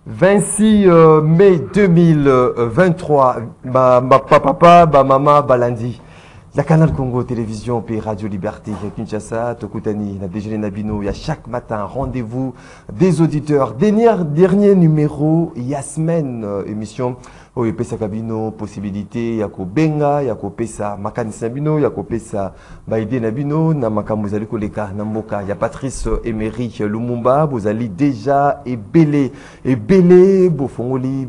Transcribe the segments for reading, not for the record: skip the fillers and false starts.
26 mai 2023, papa, maman, balandi. Il y a Canal Congo Télévision, puis Radio Liberté, il y a Kinshasa, Tokutani, la déjeuner Nabino. Il y a chaque matin rendez-vous des auditeurs. Dernier numéro, il y a semaine émission. Oh, il y a Pesa Kabino, possibilité, il y a Benga, il y a Pesa Makanis Nabino, il y a Pesa Baïdé Nabino, Namakamuzali Koleka, Namboka, il y a Patrice Emery Lumumba, vous allez déjà Ebele, Bofongoli,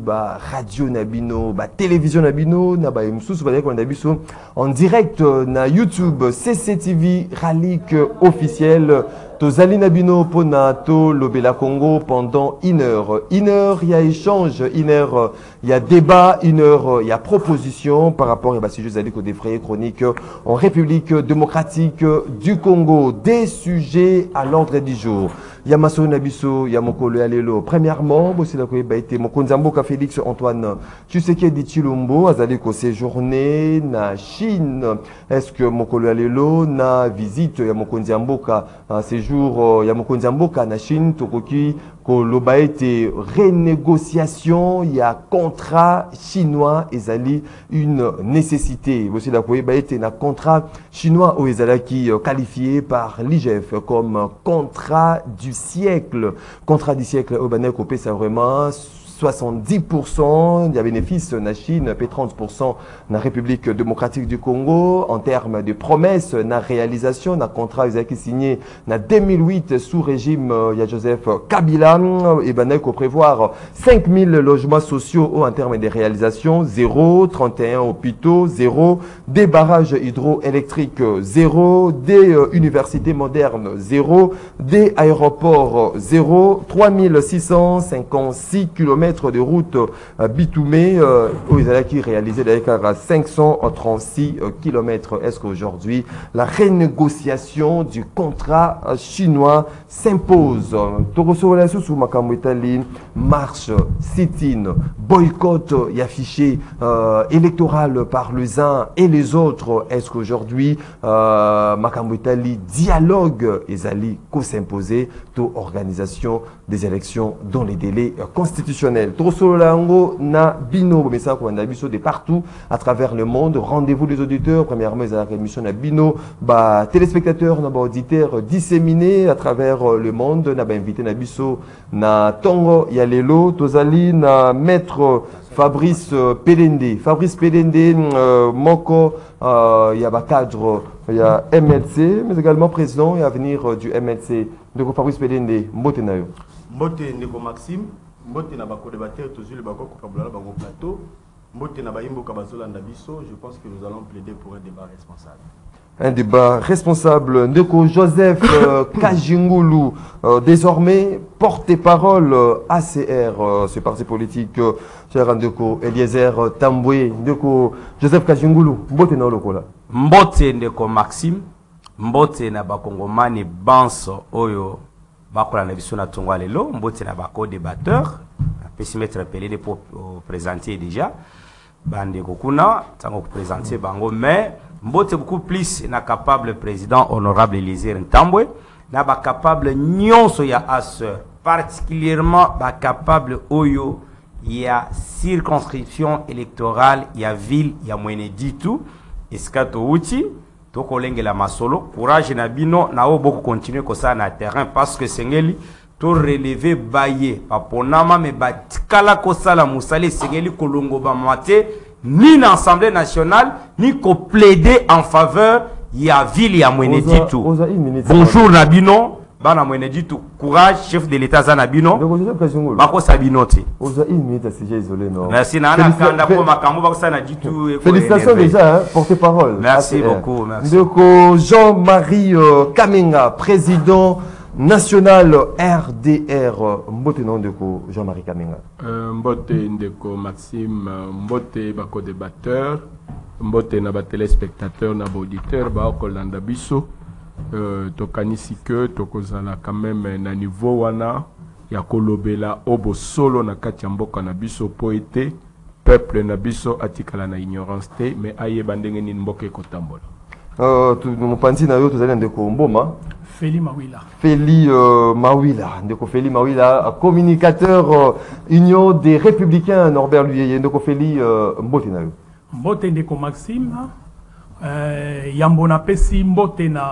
Radio Nabino, Télévision Nabino, Naba Msous, en direct na YouTube, CCTV, Ralik officiel. Tozali Nabino Ponato, Lobela Congo pendant 1 heure. 1 heure, il y a échange. 1 heure, il y a débat. 1 heure, il y a proposition par rapport à ce sujet des frais chroniques en République démocratique du Congo. Des sujets à l'ordre du jour. Il y a Masso Nabiso, il y a Mokolo Alelo. Premièrement, c'est la Koyebaïté, Mokonzamboka Félix Antoine Tshisekedi Tshilombo, Azaleko séjourné na Chine. Est-ce que Mokolo Alelo na visite, il y a Mokonzamboka séjour, il y a Mokonzamboka na Chine, Tokoki, Kolobaïté, renégociation, il y a contrat chinois, Ezali, une nécessité. Aussi la Koyebaïté na contrat chinois au Ezalaki qualifié par l'IGF comme contrat du siècle. Contrat du siècle au Banek au c'est vraiment 70% de bénéfices na Chine, puis 30% na République démocratique du Congo. En termes de promesses, na réalisation, na contrat qui signé na 2008 sous régime il y a Joseph Kabila. Et ben il faut prévoir 5000 logements sociaux en termes de réalisation, 0, 31 hôpitaux, 0, des barrages hydroélectriques, 0, des universités modernes, 0, des aéroports, 0, 3656 km de route bitumée qui réalisé à 536 km. Est-ce qu'aujourd'hui la renégociation du contrat chinois s'impose? Marche, sit-in, boycott et affiché électoral par les uns et les autres. Est-ce qu'aujourd'hui Makamwitali dialogue et Zali co s'imposer to organisation des élections dans les délais constitutionnels? Trosolango na bino bomesa ko ndabiso de partout à travers le monde. Rendez-vous des auditeurs. Premièrement, la émission na bino téléspectateurs na auditeurs disséminés à travers le monde. Na invité na biso na Tongo Yalelo Tozali na maître Fabrice Pelende. Fabrice Pelende Moko il y a cadre il y a MLC mais également président et avenir du MLC. Donc Fabrice Pelende mbote na yo. Mbote ndeko Maxime. Mbote na bako débatteur tous les bako kokabula bango plateau. Mbote na bayimbo kabazola ndabiso, je pense que nous allons plaider pour un débat responsable. Un débat responsable. Ndeko Joseph Kajingulu, désormais porte-parole ACR, ce parti politique, cher Ndeko Eliezer Tamboué. Ndeko Joseph Kajingulu, mbote na lokola. Mbote ndeko Maxime, mbote na bakongomani banso oyo bakola na biso na tongwa lelo, mbote na bako débatteur, pésimètre appelé pour présenter déjà. Bande kokuna, tango présenter bango, mais mbote beaucoup plus na capable président honorable Eliezer Ntambwe, na ba capable nyonso ya asseur, particulièrement ba capable oyo ya circonscription électorale ya ville ya mwene ditu, eskato uti. Tokolenge la masolo, courage na bino na o beaucoup continuer comme ça na terrain parce que sengeli to relever baye paponama me batikala ko sala musale sengeli kolongo ba mate ni na Assemblée nationale ni ko plaider en faveur ya ville ya mwene ditu. Bonjour na bino bana mwene ditu, courage chef de l'état za na bino bako sabinote oza une minute c'est isolé non. Merci na na kanda ko makambo bako sana ditu. Félicitations déjà porte-parole. Merci beaucoup, merci. Ndeko Jean-Marie Kamenga, président national RDR. Mbote non ndeko Jean-Marie Kamenga. Mbote ndeko Maxime, mbote bako débatteur, mbote na ba téléspectateur na ba auditeur ba okolanda biso. Tokanisi que tokozala quand même na niveau wana ya kolobela obo solo na kati ya mboka na biso po ete peuple na biso atikala na ignorance te mais ayeba ndenge nini mboka ekotambola. mopanzi na yo tozali ndeko Mboma Feli Mawila. Feli Mawila, ndeko Feli Mawila, communicateur Union des Républicains Norbert Luyeye, ndeko Feli mbote na yo. Mbote ndeko Maxime, yambona pesi mbote na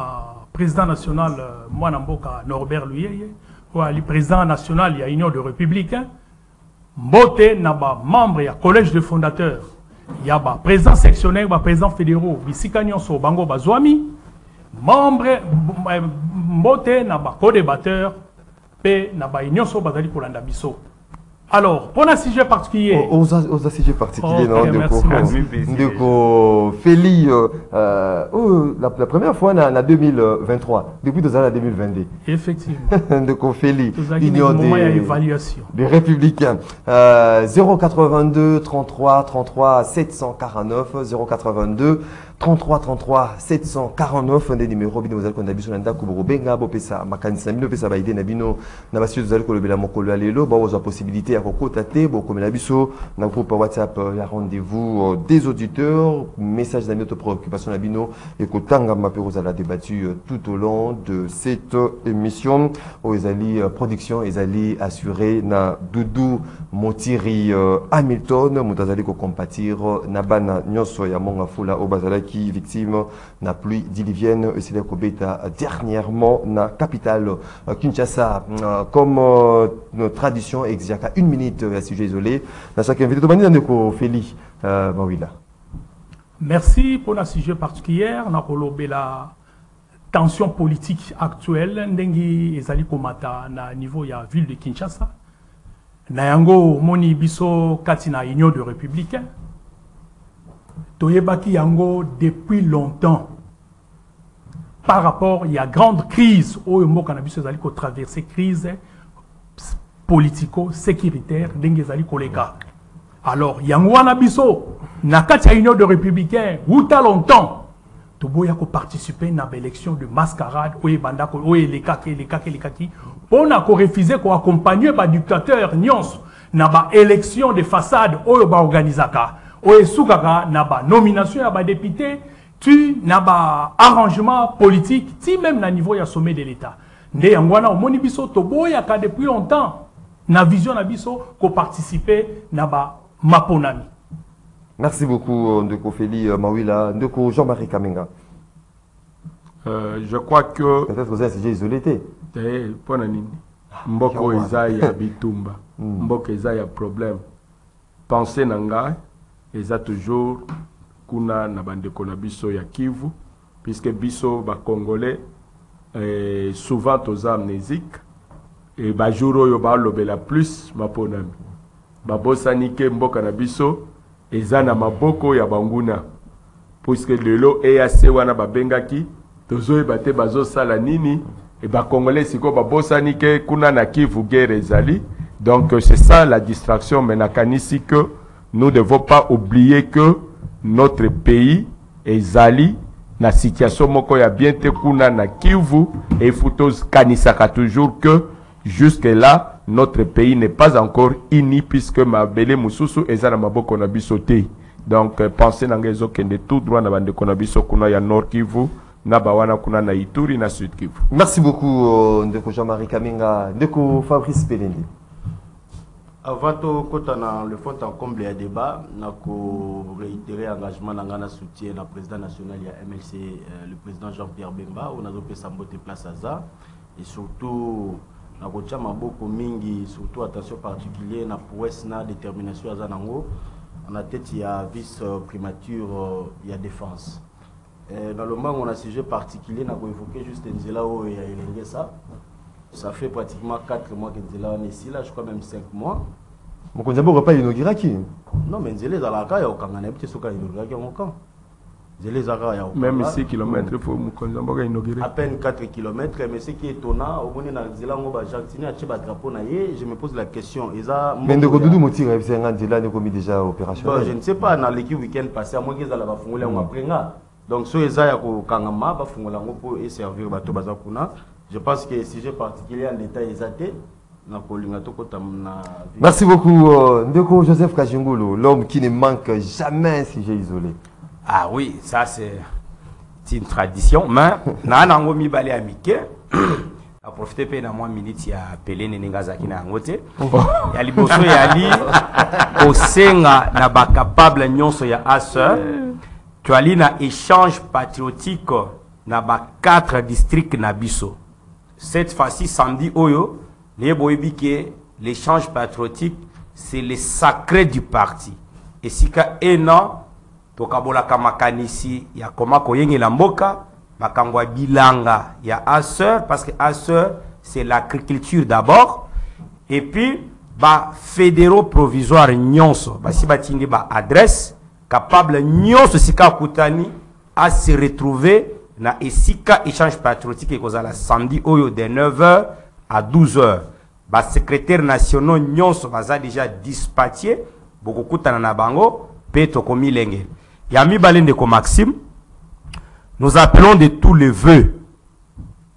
président national mwana mboka Norbert Luyeye, le président national ya Union des Républicains, mbote na ba membre ya collège de fondateurs, ya ba président sectionnaire, ba président fédéraux, bisika nyonso bango bazwami, membre mbote na ba co-débatteur pe na ba nyonso bazali kolanda biso. Alors, pour un sujet particulier. Aux sujets particuliers, okay, non, ndeko Feli, la première fois en 2023, depuis 2022. Effectivement. Ndeko Feli, Union des Républicains. 082 33 33 749, 082 33 33 749, un des numéros bino vous allez qu'on a besoin d'un coup benga bopesa makanisa bino pesa ba idée na bino na basi vous allez kolobela mokolo alelo ba vous a possibilité à kokotate bo comme na biso na groupe WhatsApp ya rendez-vous des auditeurs, message d'amis de préoccupation na bino et kotanga mapero za la débattu tout au long de cette émission aux Ezali production Ezali assuré na Doudou Motiri Hamilton mutazali ko compatir na bana nyoso ya monga fula au bazala qui victime na pluie diluvienne et c'est la Kobeta dernièrement na capitale Kinshasa comme notre tradition exigeait une minute à sujet isolé na chaque invité de manière de Feli Mawila. Merci pour un sujet particulier na kolobé la tension politique actuelle ndengi ezali komata na niveau ya ville de Kinshasa na yango moni biso katina Union de Républicains Toyebaki yango depuis longtemps par rapport il y a grande crise au mboka na biso ezali ko traverser crise politico-sécuritaire ndenge ezali koleka. Alors yango wana biso na kati ya Union de Républicains wuta longtemps toboya ko participer na élection de mascarade oye bandako oye lekaki pona ko refuser ko accompagner ba dictateur nyonso na ba élection de façade oyo ba organisaka oye soukaka na ba nomination ya ba député tu na ba arrangement politique ti même na niveau ya sommet de l'état nde yango wana omoni biso toboya ka depuis longtemps na vision na biso ko participer na ba maponami. Merci beaucoup ndeko Feli Mawila, ndeko Jean-Marie Kamenga. Je crois que peut-être que vous êtes isolé. Pour nini mboko eza ya bitumba mboko eza ya problème penser nanga eza toujours kuna na bandeko na biso ya Kivu puisque biso ba congolais souvent toza amnésique et ba jour oyo ba lobela plus maponami ba bosanike mboka na biso eza na maboko ya banguna puisque lelo EAC wana babengaki tozoyeba te bazosala nini et ba congolais siko ba bosanike kuna na Kivu guerre ezali. Donc c'est ça la distraction mais nakanisi que nous ne devons pas oublier que notre pays ezali na situation moko ya bien te kuna na Kivu et futos kanisaka toujours que jusque là notre pays n'est pas encore uni puisque mabele mususu ezana maboko na biso te. Donc pensez nangezo kende tout droit na bande kona biso kuna ya Nord Kivu na bawana kuna na Ituri na Sud Kivu. Merci beaucoup ndeko Jean-Marie Kamenga, ndeko Fabrice Pelende. Avant tout, quand on a le fond en comble et débat, on a réitéré l'engagement dans le soutien du président national de MLC, le président Jean-Pierre Bemba, on a fait sa beauté place à ça. Et surtout, on a fait beaucoup mingi, surtout attention particulière, na prouesse na détermination à Zanango. On a tête il y a vice primature, il y a défense. Dans le moment on a un sujet particulier, on a évoqué juste Nzela où il y a ça. Ça fait pratiquement 4 mois que Nzela est ici, là, je crois même 5 mois. Mon condition ne pas inauguré qui? Non, mais Nzela est à la caille, au Kangana, petit soka inauguré au camp. Nzela est à la caille. Même 6 km, il faut mon inauguré. À peine 4 km, mais ce qui est étonnant, au moment où Nzela est Argentine, à drapeau, je me pose la question. Mais de Doudou Motiri, c'est un Nzela qui est déjà opérationnel. Je ne sais pas, dans l'équipe week-end passé, à moins qu'ils aient la fongolé après. Donc, si ils ont Kangama, ils vont pour servir Bato Bazakuna. Je pense que si j'ai particulier en détail exact, merci beaucoup, Ndeko Joseph Kajingulu, l'homme qui ne manque jamais si j'ai isolé. Ah oui, ça c'est c'est une tradition, mais na nango mi balé amike. A profiter pe na moi minute ya appelé Nenengazaki na ngote. Ya liboso ya li osenga na ba capable nyonso ya ASER. Tu ali na échange patriotique na ba 4 districts na biso. Cette fois-ci samedi oyo, les boyebike l'échange patriotique c'est le sacré du parti. Et si ka ena to kabola kamakanisi ya koma koyenge la mboka makangwa bilanga ya ASER parce que ASER c'est l'agriculture d'abord et puis ba fédéraux provisoires nyonso ba si batingi ba adresse capable nyonso sika kutani à se retrouver na esika échange patriotique et kozala samedi oyo de 9h à 12h ba secrétaire nationaux nyonso baza déjà dispatché boko kutana na bango pe to komi lenge ya mi balende ko Maxime. Nous appelons de tous les vœux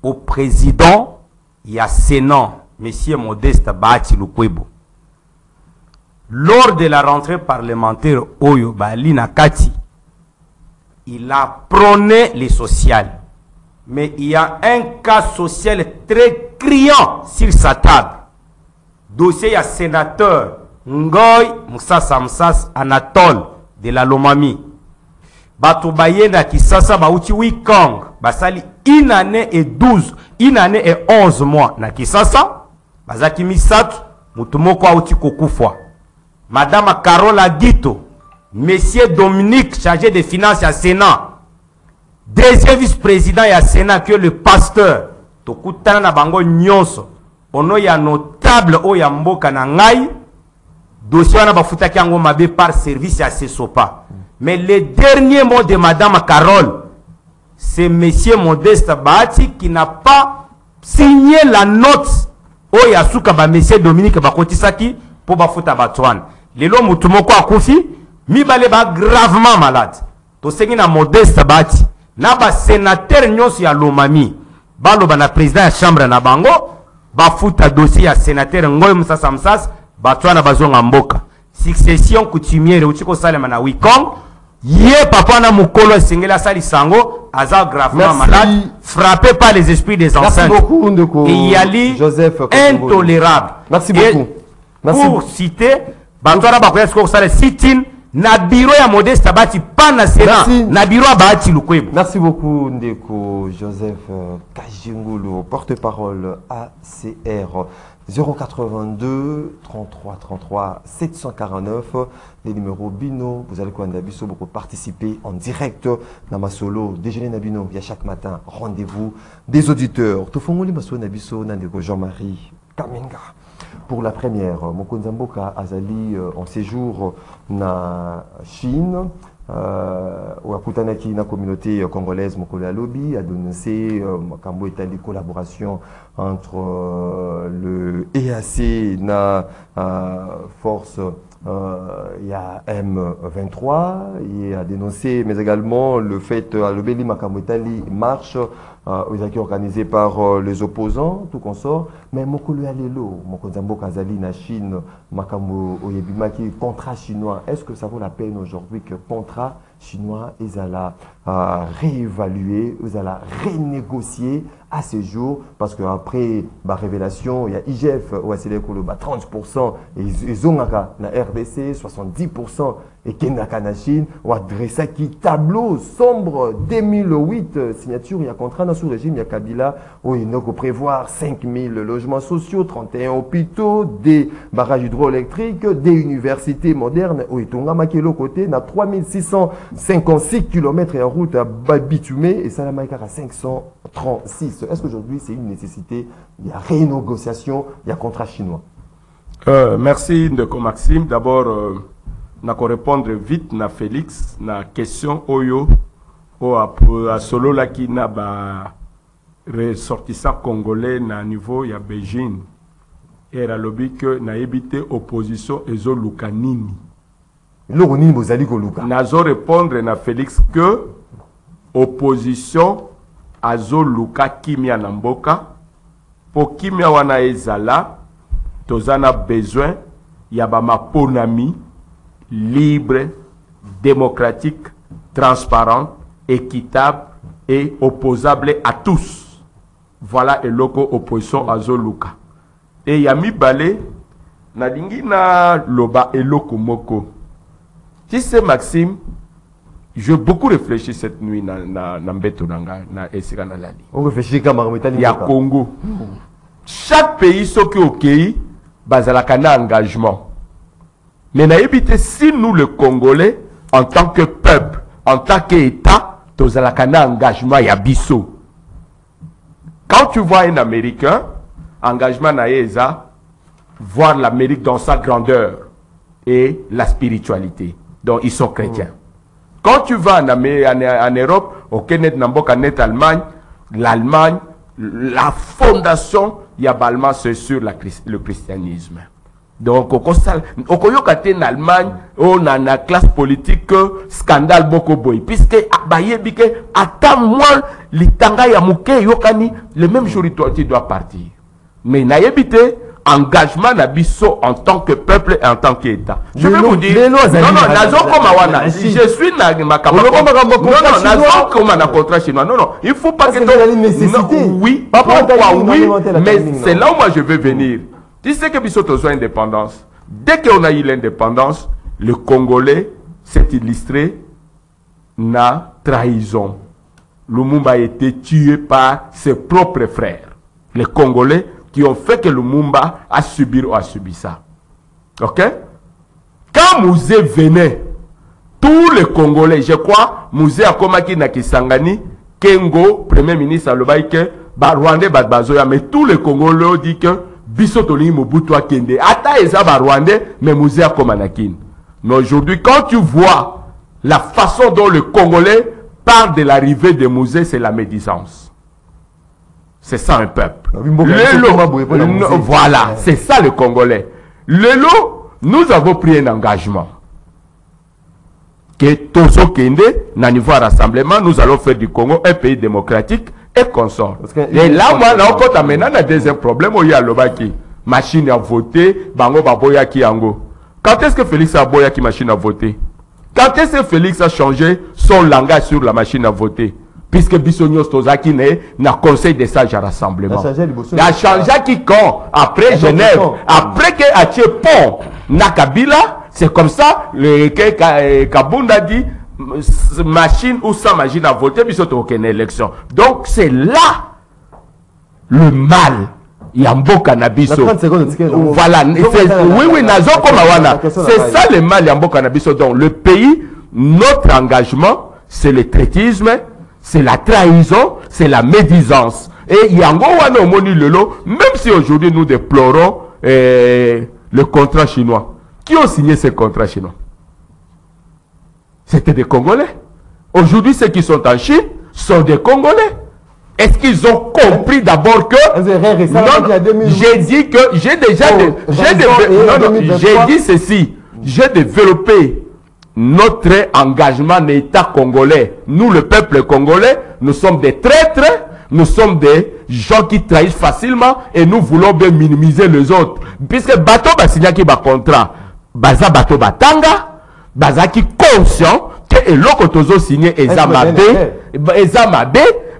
au président ya Sénat, Monsieur Modeste Bahati Lukwebo. Lors de la rentrée parlementaire Oyo Bali Nakati, il a prôné les sociales. Mais il y a un cas social très criant sur sa table. Dossier ya sénateur Ngoy Moussassa Moussas Anatole de la Lomami. Bato bayenda Kisasa bauti Wikong basali une année et 11 mois na Kisasa bazaki misatu mutumoko auti kokufwa. Madame Carola Guito, Monsieur Dominique chargé des finances à Sénat, deuxième vice-président à Sénat que le pasteur tokutana na bango nyonso ono ya notable o ya mboka na ngai dossier na bafuta kiango mabe par service à Sesopa. Mais le dernier mot de Madame Carole, c'est Monsieur Modeste Bahati qui n'a pas signé la note au Yasuka ba Monsieur Dominique Bakotisaki pour bafuta Batouane. Lelo mutumoko akufi, mi bale ba gravement malade. To sengi na Modeste Bahati, na ba sénateur nyonso ya Lomami, balo ba na président ya chambre na bango, bafuta dossier ya sénateur Ngoy Moussassa Moussas, Batouane bazonga mboka. Succession coutumière uchiko salema na Wikong. Yé papa na mukolo singela sali sango aza gravement malade frappé par les esprits des ancêtres. Merci beaucoup Ndeko. Et Yali Joseph intolérable. Merci beaucoup. Merci pour beaucoup. citer Batouana bakoya sko sala sit-in na bureau ya Modeste Bahati pas na Sénat na bureau Bahati Lukwebo. Merci beaucoup Ndeko Joseph Kajingulu, porte-parole ACR. 082 33 33 749 les numéros Bino. Vous allez pour participer en direct dans ma solo déjeuner Nabino. Il y a chaque matin rendez-vous des auditeurs. Tofongoli Maso Nabiso Nandeko Jean-Marie Kamenga. Pour la première, Mokonza Mboka Azali en séjour na Chine. Wakutanaki na communauté congolaise Mokolo Lobby a dénoncé Makambo état de collaboration entre le EAC na force il y a M23 et a dénoncé mais également le fait à l'Obéli Makambo Itali marche organisé par les opposants tout consort mais Mokolo Alelo Mokonza Mboka Azali na Chine Makambo Oyebimaki contrat chinois est-ce que ça vaut la peine aujourd'hui que contrat chinois ils allaient réévaluer ils allaient renégocier à ce jour parce que après la révélation il y a IGF ou à 30% et ils ont na RDC 70% et Kenaka na Chine ou adressé qui tableau sombre 2008 signature il y a contrat dans sous régime il y a Kabila où il faut prévoir 5000 logements sociaux 31 hôpitaux des barrages hydroélectriques des universités modernes où il tonga makelo côté na 3656 km de route à bitumé et ça la maïka à 536. Est-ce qu'aujourd'hui c'est une nécessité? Il y a renégociation, il y a contrat chinois. Merci Ndeko Maxime. D'abord, je vais répondre vite na Félix na question Oyo à solo la qui n'a pas ressortissant congolais na niveau ya Beijing et la lobby que na évité opposition ezo lukanini. L'oroni bozali ko luka. Nazo répondre na Félix que opposition azo luka kimia na mboka po kimia wana ezala tozana besoin ya ba maponami libre, démocratique, transparent, équitable est opposable à tous. Voilà et loco opposition à Zoluka. Et Yami Balé, Nadingi na loba et loco moko. Tu sais Maxime, j'ai beaucoup réfléchi cette nuit na Mbeto na Esika na Lali. On réfléchit comme Il y a Congo. Chaque pays ce qui est OK, bazalaka na engagement. Mais naïbité si nous le Congolais en tant que peuple, en tant qu'État, tozalaka na engagement ya biso. Quand tu vois un Américain, engagement na yeza, voir l'Amérique dans sa grandeur et la spiritualité. Donc ils sont chrétiens. Quand tu vas en Europe, au Kenya, en Allemagne, l'Allemagne, la fondation Yabalma, c'est sur le christianisme. Donc, au Koyokate en Allemagne, on a une classe politique scandale beaucoup boy. Puisque, attends moi, l'itanga yamuke yokani, le même jour tu dois partir. Mais naïbité, engagement nabiso en tant que peuple et en tant qu'État. Je vais vous dire, non, nazo comme awana. Je suis na makamba. Non, nazo comme un contrat chinois. Non, il faut pas que oui, oui, mais c'est là où moi je veux venir. Tu sais que biso tozo indépendance. Dès qu'on a eu l'indépendance, le Congolais s'est illustré na trahison. Lumumba a été tué par ses propres frères. Les Congolais qui ont fait que Lumumba a subi ça. Ok? Quand Mouzé venait, tous les Congolais, je crois, Mouzé a komaki na Kisangani, Kengo, Premier ministre, Alobaïke, Rwandais, Badbazoya, mais tous les Congolais ont dit que Bissotoli Mobutu a Kende. Ata Eza Rwandais, mais Mouzé a Komanakin. Mais aujourd'hui, quand tu vois la façon dont le Congolais parle de l'arrivée de Mouzé, c'est la médisance. C'est ça un peuple. Voilà, c'est ça le Congolais. Lelo, nous avons pris un engagement. Que Tozo Kende, na niveau rassemblement, nous allons faire du Congo un pays démocratique et consort. Et là, moi, on compte maintenant un deuxième problème où il y a l'Obaki. Machine à voter, Bango Baboya qui Ango. Quand est-ce que Félix a boya qui machine à voter? Quand est-ce que Félix a changé son langage sur la machine à voter? Puisque Bissonios Tozaki n'a conseil des sages à rassemblement. Il a changé qui quand? Après Genève. Après que Ache Pont, Nakabila, c'est comme ça, le Kabunda dit, machine ou sans machine à voter, Bissot aucune élection. Donc c'est là le mal. Yambo Cannabiso. Voilà. Oui, Nazo Komawana. C'est ça le mal Yambo Cannabiso. Donc le pays, notre engagement, c'est le traitisme. C'est la trahison, c'est la médisance. Et Yango Wana Omoni Lelo, même si aujourd'hui nous déplorons le contrat chinois. Qui ont signé ce contrat chinois? C'était des Congolais. Aujourd'hui, ceux qui sont en Chine sont des Congolais. Est-ce qu'ils ont compris d'abord que... J'ai dit que j'ai déjà... J'ai dit ceci. J'ai développé notre engagement d'État congolais. Nous, le peuple congolais, nous sommes des traîtres, nous sommes des gens qui trahissent facilement et nous voulons bien minimiser les autres. Puisque Bato Basigna qui va contrat, Baza Bato Batanga, Baza qui conscient que l'Okotozo signé Ezamabe,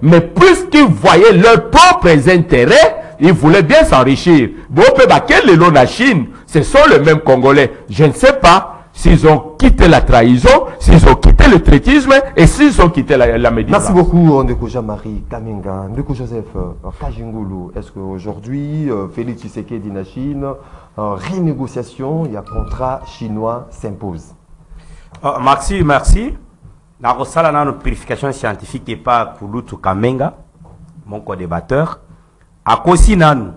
mais plus qu'ils voyaient leurs propres intérêts, ils voulaient bien s'enrichir. Bon, quel est la Chine? Ce sont les mêmes Congolais. Je ne sais pas s'ils ont quitté la trahison, s'ils ont quitté le traitisme et s'ils ont quitté la médisance. Merci beaucoup, Ndeko Jean-Marie Kamenga. Ndeko Joseph Kajingulu, est-ce qu'aujourd'hui, Félix Tshisekedi de Chine, renégociation, il y a contrat chinois s'impose? Merci. La Rosala na notre purification scientifique et pas Kulutu Kamenga, mon co-débatteur. À Kosi Nanou.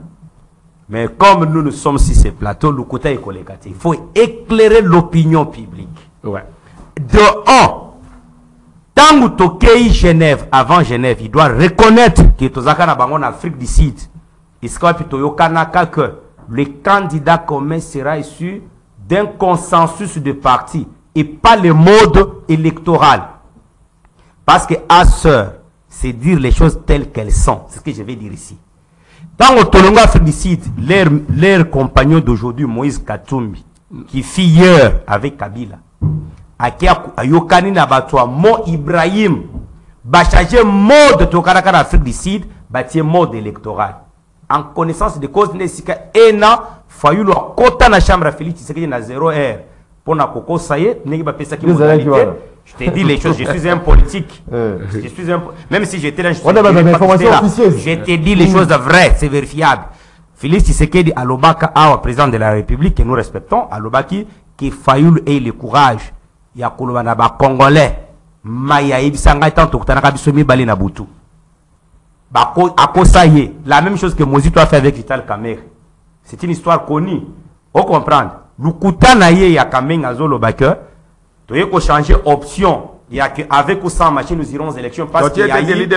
Mais comme nous sommes sur ces plateaux, il faut éclairer l'opinion publique. Ouais. De un, tant que Genève, avant Genève, il doit reconnaître que en Afrique du Sud, que le candidat commun sera issu d'un consensus de parti et pas le mode électoral. Parce que à sœur, c'est dire les choses telles qu'elles sont. C'est ce que je vais dire ici. Dans le Tolongo Afrique du Sud, leur compagnon d'aujourd'hui, Moïse Katumbi, qui fit hier avec Kabila, Ayokani Nabatwa, Mo Ibrahim, va changer mode de Karakara Afrique du Sud, bâtir mode électoral. En connaissance de cause, Ena, Fayou, le quota na chambre à Félix, c'est qu'il y a 0 heure. Pour na Coco, ça y est, n'est pas ça qui je t'ai dit les choses, je suis un politique. Je suis un, même si j'étais là, je t'ai dit les choses vraies, c'est vérifiable. Félix Tshisekedi Alobaka, président de la République, que nous respectons, Alobaki, qui Fayou ait le courage, il y a Kolobanaba Congolais, Maya Ibsanga, tant que Tanaka Bisomi Bali Nabutu. La même chose que Mozito a fait avec Vital Kamer. C'est une histoire connue. Vous comprenez? Lukuta Naye ya Kamer Azolo Baker. Il faut changer option. Il y a qu'avec ou sans machine, nous irons aux élections parce qu'il y a eu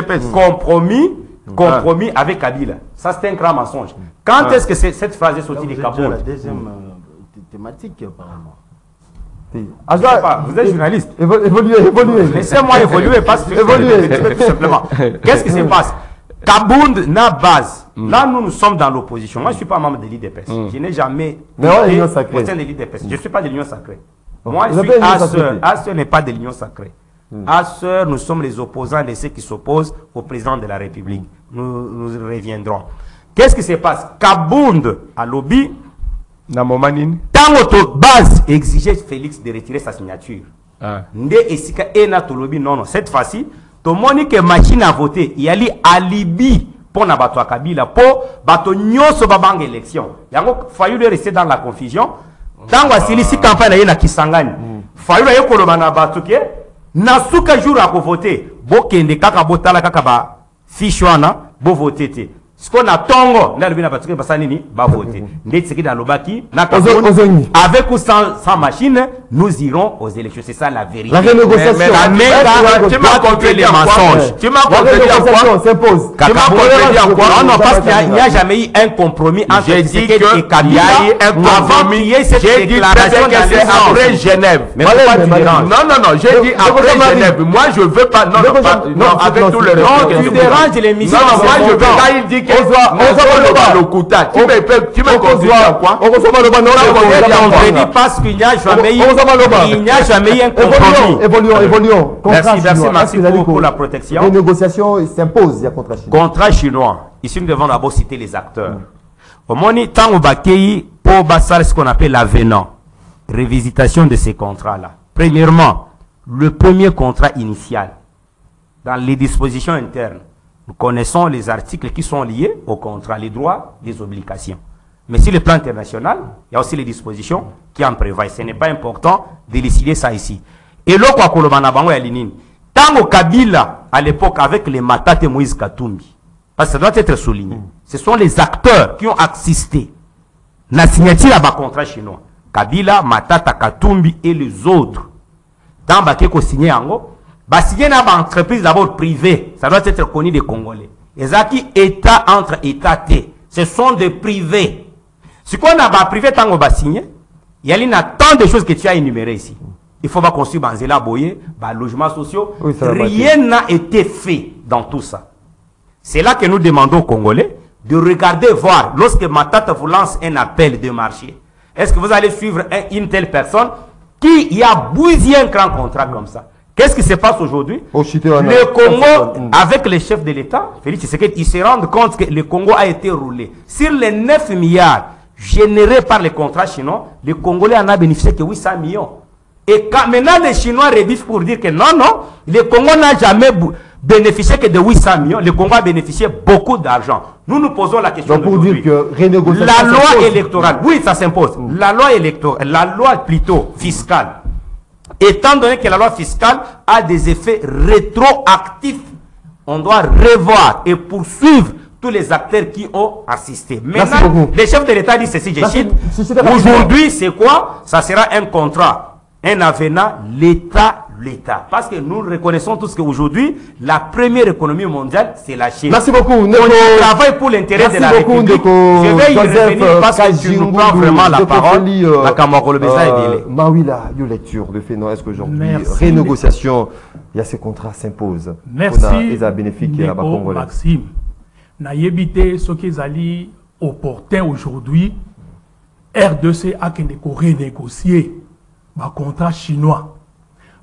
compromis avec Kabila. Ça, c'est un grand mensonge. Quand est-ce que cette phrase est sortie du Kaboul? La deuxième thématique, apparemment. Vous êtes journaliste. Évoluez. Laissez-moi évoluer parce que tout simplement. Qu'est-ce qui se passe? Kabound n'a base. Là, nous sommes dans l'opposition. Moi, je ne suis pas membre de l'IDPS. Je n'ai jamais été au sein de l'IDPS. Je ne suis pas de l'Union sacrée. Moi, je suis Asseur. Asseur n'est pas de l'Union sacrée. Asseur, nous sommes les opposants de ceux qui s'opposent au président de la République. Nous reviendrons. Qu'est-ce qui se passe? Kabound, à lobby, dans notre base, exigeait Félix de retirer sa signature. Nde esika ena to lobby non. Cette fois-ci, to monique machine à voter, il y a li alibi pour na bato Kabila, pour bato nyoso babang élection. Yango failli de rester dans la confusion. Tant que si campagne na Kisangani, failli na yekoloba na bato ke na suka jour à voter, bo kende kaka botala kaka ba fichwana bo voter te. Ce qu'on a tongo, na lobina bato ke basanini ba voter. Ndetse ki dans lobaki na avec ou sans machine, nous irons aux élections. C'est ça la vérité. La renégociation. Tu m'as contredit les mensonges. Tu m'as contredit en quoi? S'impose. Tu m'as contredit en quoi? Non, parce qu'il n'y a jamais eu un compromis entre Tshisekedi et Kabila. Il y a eu un compromis. J'ai dit que c'est après Genève. Mais pourquoi tu déranges? Non, j'ai dit après Genève. Moi, je ne veux pas. Non, avec tout le respect. Non, tu déranges l'émission. Non, moi, je veux pas. Il dit que on le Kuta. Tu me contredis en quoi? On ne parce qu'il n'y a jamais eu. Il n'y a jamais eu un compromis. Évoluons. Merci pour la protection. Les négociations s'imposent, il y a contrat chinois. Contrat chinois. Ici, nous devons d'abord citer les acteurs. Au moment où on va pour basar ce qu'on appelle l'avenant, révisitation de ces contrats-là. Premièrement, le premier contrat initial, dans les dispositions internes, nous connaissons les articles qui sont liés au contrat, les droits, les obligations. Mais sur le plan international, il y a aussi les dispositions qui en prévoient. Ce n'est pas important de décider ça ici. Et là, quoi, tant au Kabila, à l'époque, avec les Matata et Moïse Katumbi, parce que ça doit être souligné, ce sont les acteurs qui ont assisté à la signature à contrat chinois. Kabila, Matata, Katumbi et les autres. Dans le signé en gros, signé dans une entreprise d'abord privée, ça doit être connu des Congolais. Les acquis État entre État T, ce sont des privés. Ce qu'on a privé tant qu'on va signer, il y a tant de choses que tu as énumérées ici. Il faut pas construire Banzela Boye, logements sociaux. Oui, rien n'a été fait dans tout ça. C'est là que nous demandons aux Congolais de regarder, voir, lorsque Matata vous lance un appel de marché, est-ce que vous allez suivre une telle personne qui y a bousillé un grand contrat comme ça? Qu'est-ce qui se passe aujourd'hui? Le Congo, avec les chefs de l'État, Félix Tshisekedi, ils se rendent compte que le Congo a été roulé. Sur les 9 milliards générés par les contrats chinois, le Congolais en a bénéficié que 800 millions. Et quand maintenant les Chinois revivent pour dire que non, le Congo n'a jamais bénéficié que de 800 millions. Le Congo a bénéficié beaucoup d'argent. Nous nous posons la question pour dire que la loi électorale, oui, ça s'impose. La loi électorale, la loi plutôt fiscale. Étant donné que la loi fiscale a des effets rétroactifs, on doit revoir et poursuivre tous les acteurs qui ont assisté. Maintenant, les chefs de l'État disent ceci, je cite, aujourd'hui, c'est quoi? Ça sera un contrat, un avenant, l'État. Parce que nous reconnaissons tous qu'aujourd'hui, la première économie mondiale, c'est la Chine. Merci beaucoup. On travaille pour l'intérêt de la République. Je vais y revenir parce que tu nous prends vraiment la parole. Mawila, une lecture de fait, non? Est-ce qu'aujourd'hui, renégociation, il y a ces contrats s'imposent? Merci. Maxime. Naïebité, ce qui est opportun aujourd'hui, RDC a renégocier un contrat chinois.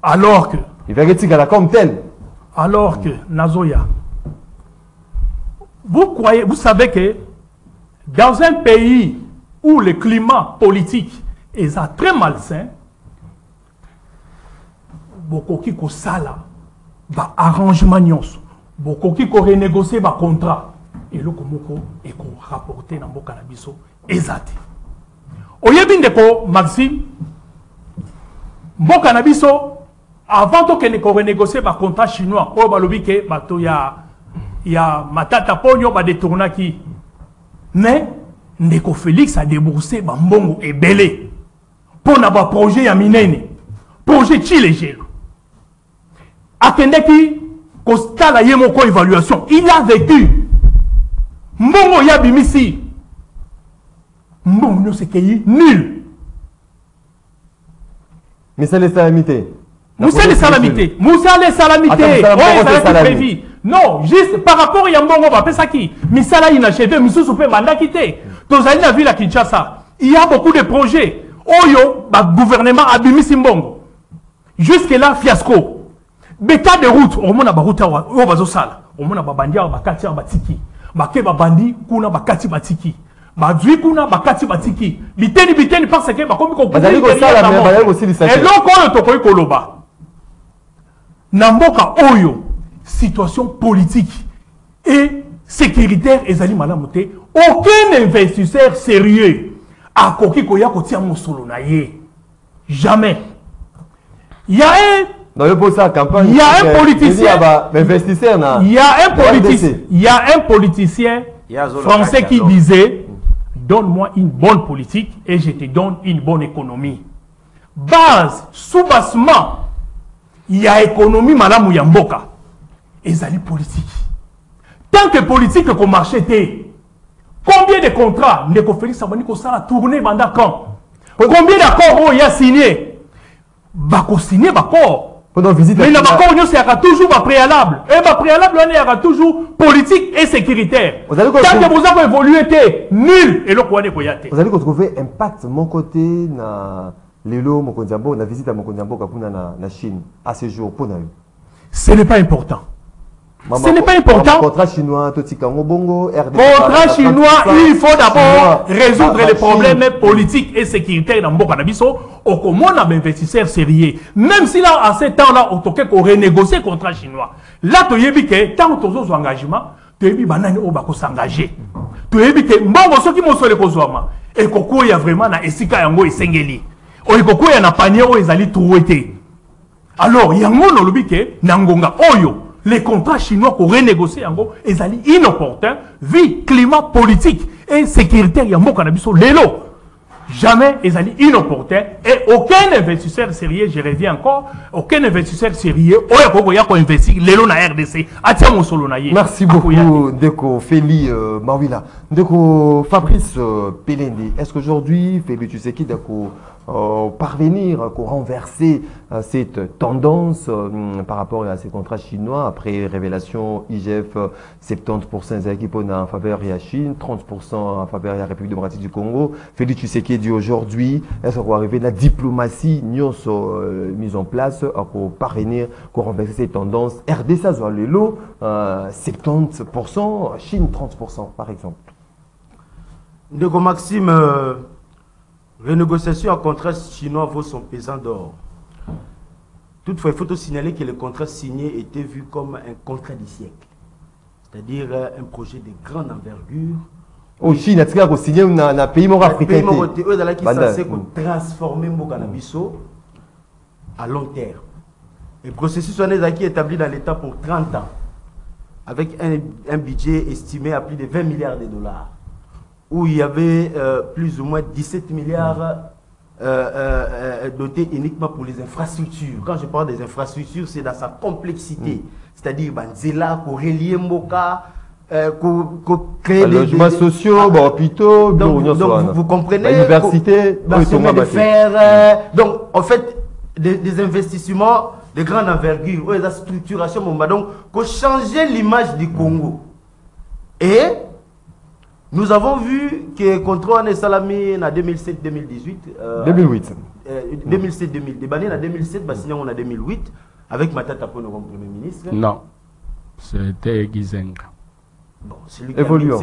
Alors que... Il va être comme tel. Alors que, Nazoya, vous savez que dans un pays où le climat politique est très malsain, bokoki ko sala ba arrangement nyonso, bokoki ko renégocier ba contrat et le komoko et ko rapporter na mboka na biso ezate. Oyebi ndeko Maxime, mboka na biso avant to kene ko renégocier ba contrat chinois, o balobi ke bato ya matata ponyo ba détournaki. Mais ndeko Félix a déboursé ba mbongo ebele pour na ba projet ya minene, projet Chilejelo. Akendeki kostala yemoko évaluation, il a vécu. Mbongo ya bimisi. Mbongo c'est qu'il nul. Mais c'est les salamités. Moussa les salamités. Moussa les salamités. Oui, non, juste par rapport à Mbongo, on va faire ça qui. Misala inachevé, Moussa Soupé manda quitté. Tozali la ville à Kinshasa. Il y a beaucoup de projets. Oyo, bah, gouvernement a bimisi Mbongo. Jusque-là, fiasco. Beta de route, au monde a baruta au bazo sala. Au monde a babandia bakati batiki. Bake babandi kuna bakati batiki. Badui kuna bakati batiki. Biteni parce que bakomi ko bazali ko sala mais bazali aussi li sala. Et donc on to koy koloba. Namboka oyo situation politique et sécuritaire ezali malamu te. Aucun investisseur sérieux a koki koya kotia mosolo na ye. Jamais. Il y a dans le poste campagne, il y a un politicien, il y a un politicien français qui disait donne-moi une bonne politique et je te donne une bonne économie. Base, sous-bassement, il y a économie madame Yamboka et ça politique. Tant que politique qu'on marchait, combien de contrats ne conférence ça la tournée pendant quand? Combien d'accords il y a signé? Bako signé d'accord. Pendant visite, mais il y a toujours un préalable. Et un préalable, il y a toujours politique et sécuritaire. Tant que vous avez évolué, nul. Et le quoi n'est pas. Vous allez retrouver impact mon côté na Lelo Mokondiambo, na visite à Mokondiambo Kapuna na Chine à ce jour pour nous. Ce n'est pas important. Ce n'est pas important. Contrat chinois, Bongo, contrat chinois, il faut d'abord résoudre les problèmes politiques et sécuritaires dans Mboka Nabiso. Au comment on a un investisseur sérieux. Même si là, à ce temps-là, on toque qu'on renégocie le contrat chinois. Là, tu as vu que tant que tu as un engagement, tu as vu que tu s'engager. Tu as vu que Mbongo, ceux qui m'ont souhaité qu'on soit et qu'il y a vraiment un Esika Yango et Sengeli. Ou qu'il y a un panier où ils allaient trouver. Alors, Yango, on a vu que Nangonga Oyo. Les contrats chinois qu'on renégocie en gros, ils allaient inopportuns, vu climat politique et sécuritaire, il y a un cannabis au lélo. Jamais ils allaient inopportuns et aucun investisseur sérieux, je reviens encore, aucun investisseur sérieux, il y a investir lélo na RDC, atia mon solo na yé. Merci beaucoup, Deko Feli Mawila. Deko Fabrice Pelendi, est-ce qu'aujourd'hui, Feli, tu sais qui, Deko, parvenir à renverser cette tendance par rapport à ces contrats chinois après révélation IGF 70% des équipes en faveur de la Chine, 30% en faveur de la République démocratique du Congo. Félix Tshisekedi dit aujourd'hui, est-ce qu'on va arriver la diplomatie mise en place pour parvenir à renverser cette tendance RDC soit le lot 70%, Chine 30% par exemple. Ndeko Maxime, renégociation à contrat chinois vaut son pesant d'or. Toutefois, il faut signaler que le contrat signé était vu comme un contrat du siècle. C'est-à-dire un projet de grande envergure. Au Chine, il y a signé un pays africain. Qui est censé transformer Mbokanabiso à long terme. Le processus est établi dans l'État pour 30 ans, avec un budget estimé à plus de 20 milliards de dollars. Où il y avait plus ou moins 17 milliards dotés uniquement pour les infrastructures. Quand je parle des infrastructures, c'est dans sa complexité. C'est-à-dire, Banzela, relier Mboka, créer des logements sociaux, hôpitaux, donc vous comprenez, l'université, de fer. Donc, en fait, des investissements de grande envergure, la structuration, donc, pour changer l'image du Congo. Et nous avons vu que contre on Salami en 2007-2018. 2008. 2007-2000. Des années en 2007, on a 2008. avec Matata Pongo comme Premier ministre. Non, c'était Gizenga. Bon, c'est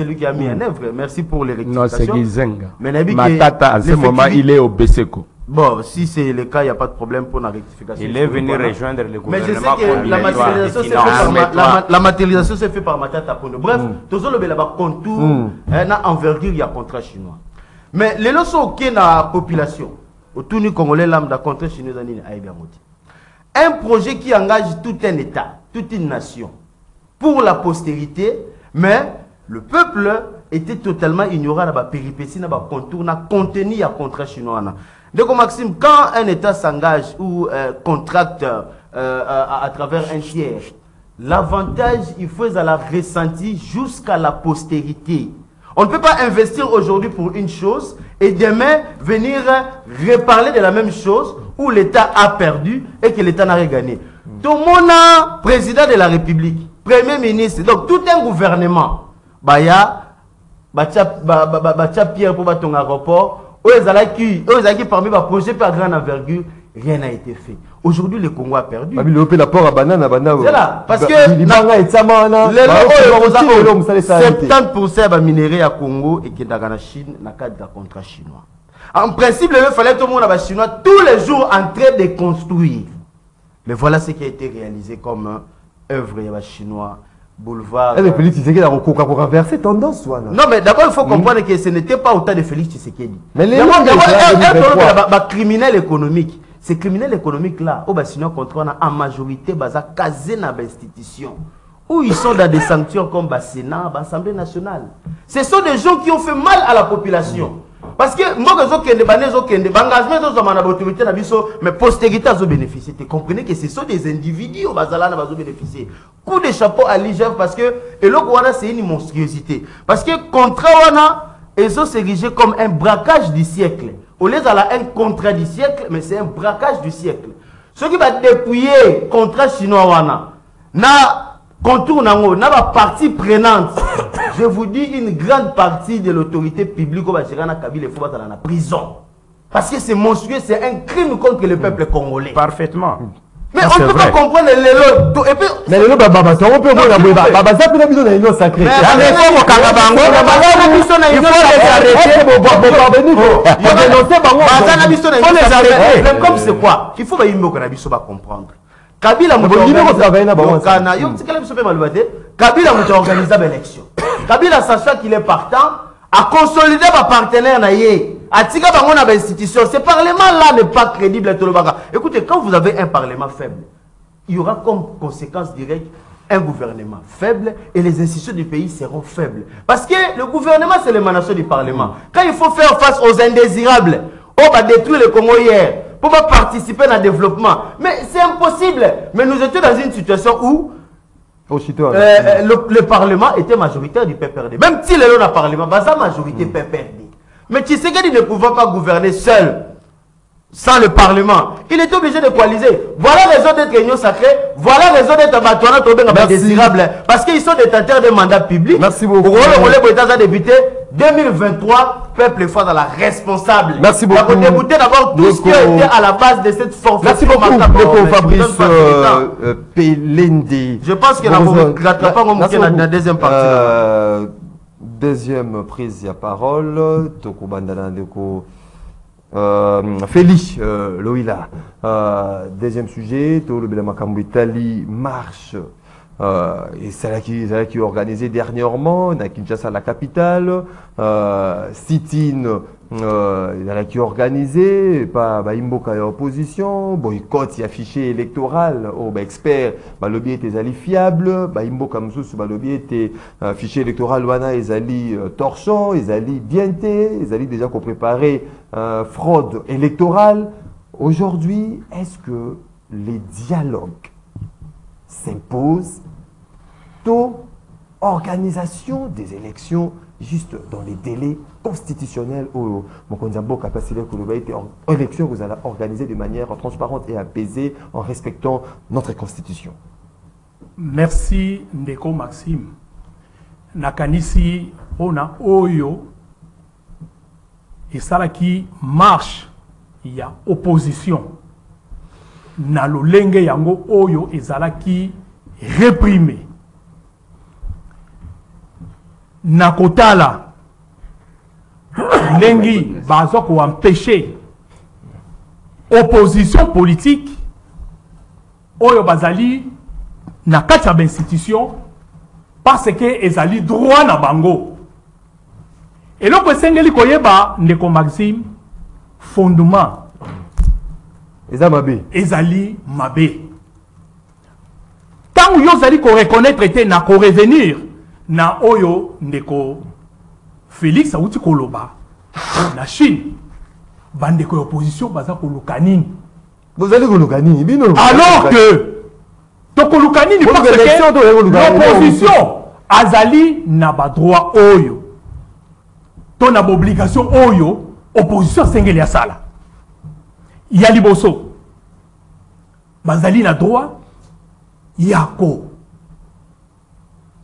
lui qui a mis en œuvre. Merci pour les rectifications. Non, c'est Gizenga. Mais Matata, à ce moment, il est au Beseko. Bon, si c'est le cas, il n'y a pas de problème pour la rectification. Il est venu rejoindre le gouvernement. Mais je sais que la matérialisation s'est faite par Matata Pongo. Bref, tout ça, le contour, envergure, il y a contrat chinois. Mais les leçons qui la population, autour du Congolais, lambda contrat chinois, un projet qui engage tout un État, toute une nation, pour la postérité, mais le peuple était totalement ignorant de la péripétie, de la contour, de la contenu à contrat chinois. Donc Maxime, quand un État s'engage ou contracte à travers un tiers, l'avantage, il faut la ressentir jusqu'à la postérité. On ne peut pas investir aujourd'hui pour une chose et demain venir reparler de la même chose où l'État a perdu et que l'État n'a rien gagné. Tout le monde, président de la République, Premier ministre, donc tout un gouvernement, Baya, Pierre pour ton aéroport, qui parmi les projets par grande envergure, rien n'a été fait. Aujourd'hui, le Congo a perdu. C'est là, parce que 70% des minéraux à Congo et qui dans la Chine, dans le cadre d'un contrat chinois. En principe, il fallait que tout le monde à Chinois tous les jours en train de construire. Mais voilà ce qui a été réalisé comme œuvre chinois. Boulevard. Félix Tshisekedi a renversé tendance. Non, mais d'abord, il faut comprendre que ce n'était pas autant de Félix Tshisekedi. Mais les criminels économiques. Ces criminels économiques-là, au Chinois contrôlent en majorité casé dans l'institution. Où ils sont dans des sanctuaires comme le Sénat, l'Assemblée nationale. Ce sont des gens qui ont fait mal à la population. Parce que moi, mais postérité a bénéficié. Tu comprenez que ce sont des individus qui ont bénéficié. Coup de chapeau à l'IGF parce que c'est une monstruosité. Parce que contrat ils ont érigé comme un braquage du siècle. Au lieu d'avoir un contrat du siècle, mais c'est un braquage du siècle. Ce qui va dépouiller le contrat chinois, contour na partie prenante. Je vous dis, une grande partie de l'autorité publique au Bachirana Kabila il faut dans la prison. Parce que c'est monstrueux, c'est un crime contre le peuple congolais. Parfaitement. Mais on ne peut pas comprendre les lots. Mais les lots, on peut voir sacré. Comme c'est quoi? Il faut comprendre. Kabila a organisé l'élection. Kabila, sachant qu'il est partant, a consolidé ma partenaire. Ce parlement-là n'est pas crédible. Écoutez, quand vous avez un parlement faible, il y aura comme conséquence directe un gouvernement faible et les institutions du pays seront faibles. Parce que le gouvernement, c'est l'émanation du parlement. Quand il faut faire face aux indésirables, on va détruire le Congo hier pour participer à un développement. Mais c'est impossible. Mais nous étions dans une situation où le Parlement était majoritaire du PPRD. Même si le Parlement, la majorité PPRD. Mais Tshisekedi ne pouvait pas gouverner seul, sans le Parlement. Il était obligé de coaliser. Voilà raison d'être réunion sacrée. Voilà raison d'être batoana tombé désirable. Parce qu'ils sont détenteurs de mandats publics. Merci beaucoup. Pour le député 2023, peuple fort dans la responsable. Merci beaucoup. Il faut débouter d'abord tout ce qui a été à la base de cette force. Merci beaucoup, Fabrice Pelendi. Je pense qu'il y a la deuxième partie. Deuxième prise de parole. Toko Bandana Ndeko. Félix Loïla. Deuxième sujet. Tolo Belamakambo Italie marche. Et c'est là qui est organisé dernièrement, à Kinshasa, la capitale. Sit-in, là qui est organisé, pas Imboka et opposition, boycott, il y a fichier électoral, expert, lobby était ali fiable, Imboka Moussous, lobby était fichier électoral, wana, ils ali torchon, ils ali bienté, ils ali déjà qu'on préparait fraude électorale. Aujourd'hui, est-ce que les dialogues s'imposent organisation des élections juste dans les délais constitutionnels où Mokonzambo capacité que été élection vous allez organiser de manière transparente et apaisée en respectant notre constitution. Merci Ndeko Maxime. Nakanisi ona oyo et ça là qui marche, il y a opposition. na lolenge yango oyo ezalaki réprimé. Na kotala lengi bazo ko empêcher opposition politique oyo bazali na kati ya institution parce que ezali droit na bango. Et loko esengeli koyeba ndeko Maxime fondement ezali mabe. Tant yo zali ko reconnaître te na ko revenir na oyo ndeko Félix auti koloba na Chine bandeko opposition baza koluka nini. Vous allez koluka nini bino? Alors que tokoluka nini parce que l'opposition azali na ba droit oyo to na obligation oyo opposition sengeli asala. Ya liboso bazali na droit yako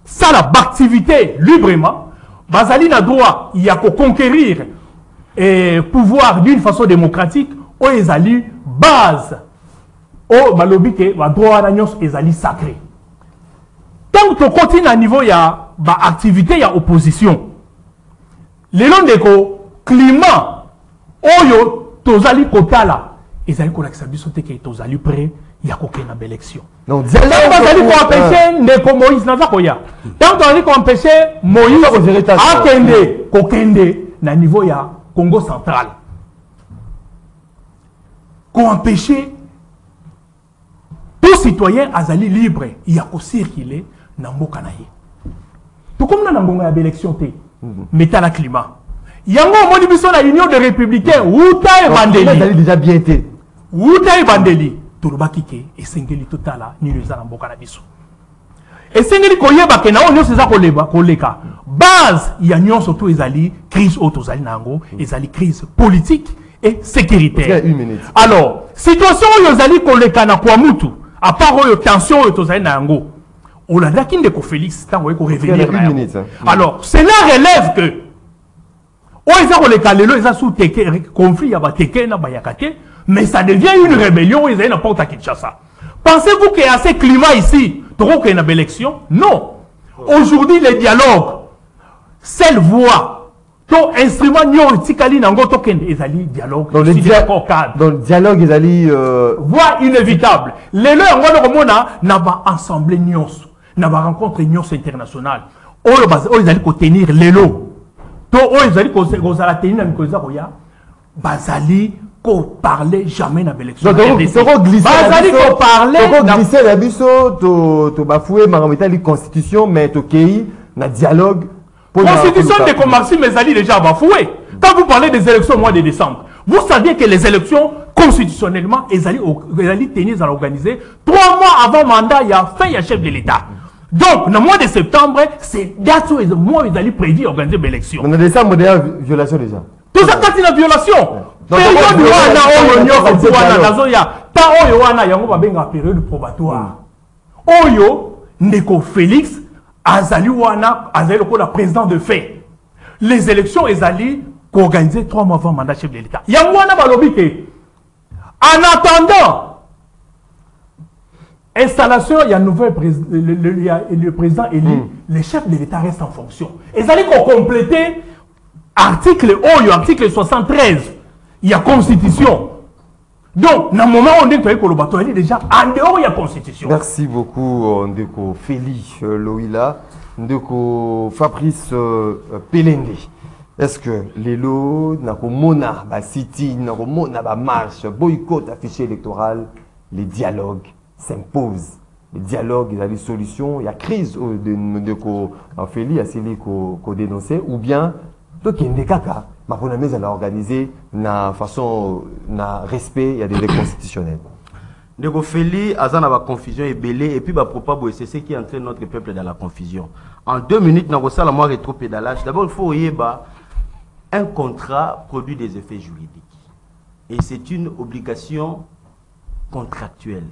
ça l'activité librement bazali na droit yako conquérir et pouvoir d'une façon démocratique o ezali base o balobi ke ba droit na nyos ezali sacré. Tant que continue à niveau ya ba activité ya opposition les longs de climat oyo tozali kotala ezali ko lakisa biso te ke tozali prêt ya kokena ba élection. Donc bazali ko empêcher ndeko Moïse naza koya. Tant tozali ko empêcher Moïse akende kokende na niveau ya Congo central. Ko empêcher tout citoyen azali libre ya ko circuler na mboka na ye. Tout comme na ngonga ya élection te. Meta la climat. Yango moni biso la union des républicains uta e bandeli. Ezali déjà bien été. Uta e bandeli. Tolobaki ke esengeli totala ni leza na mboka na biso. Esengeli koyeba ke na onyo seza koleka. Base ya nyonso to ezali crise autozali nango, ezali crise politique et sécuritaire. Alors, situation oyo ezali koleka na kwa mutu, à part oyo tension oyo tozali nango. Olandaki ndeko Félix tango eko revenir na yango. Alors, cela relève que oyo koleka lelo eza sous conflit ya ba teke na bayakate. Mais ça devient une rébellion, ils ont n'importe à Kinshasa. Pensez-vous qu'il y a ces climats ici, trop qu'il y a une élection? Non. Aujourd'hui, les dialogues, seule voix, ton instrument, nyon, tikali, nango, token, ils allaient dialogue. Donc, le dialogue, ils allaient, voix inévitable. Les leurs, n'a pas ensemble nyons, n'a pas rencontré nyons international. Ils allaient tenir les lots. Ils allaient tenir la Bazali, qu'on parlait jamais dans l'élection. Donc, glisser la biso, to bafoué, maramita la constitution, mais to kei, na dialogue. Constitution de Comarcy, mais ali déjà bafoué. Quand vous parlez des élections au mois de décembre, vous saviez que les élections, constitutionnellement, ils allaient tenir à l'organiser 3 mois avant mandat, il y a fait, il y a chef de l'État. Donc, dans le mois de septembre, c'est d'ailleurs le mois où ils allaient prédire organiser l'élection. Mais en décembre, il y a violation déjà. Tout ça, c'est une violation. Période wana oyo nyoko wana nazoya ta oyo wana yango babenga période probatoire. Oyo ndeko Félix azali wana azali lokola président de fait. Les élections ezali organisées 3 mois avant mandat chef de l'État. Yango wana balobi ke en attendant installation il y a le président élu, le chef de l'État reste en fonction. Ezali ko compléter article oyo article 73. Il y a constitution. Donc, dans le moment où on dit que le bateau est déjà en dehors, il y a constitution. Merci beaucoup, Ndeko Félix Loïla, Ndeko Fabrice Pelende. Est-ce que les lots, Mona, City, Mona, marche, boycott, affiché électoral, les dialogues s'imposent. Les dialogues, il y a des solutions, il y a crise de Ndeko Félix, il y a celui qu'on dénonçait, ou bien, donc il y a des caca. Ma première mise, elle a organisé na façon, na respect, il y a des règles constitutionnelles. Ndeko Félix, Azan a confusion et belé, et puis bah propos, c'est ce qui entraîne notre peuple dans la confusion. En 2 minutes, dans ça, la moi rétro-pédalage. D'abord, il faut yeba un contrat produit des effets juridiques. Et c'est une obligation contractuelle.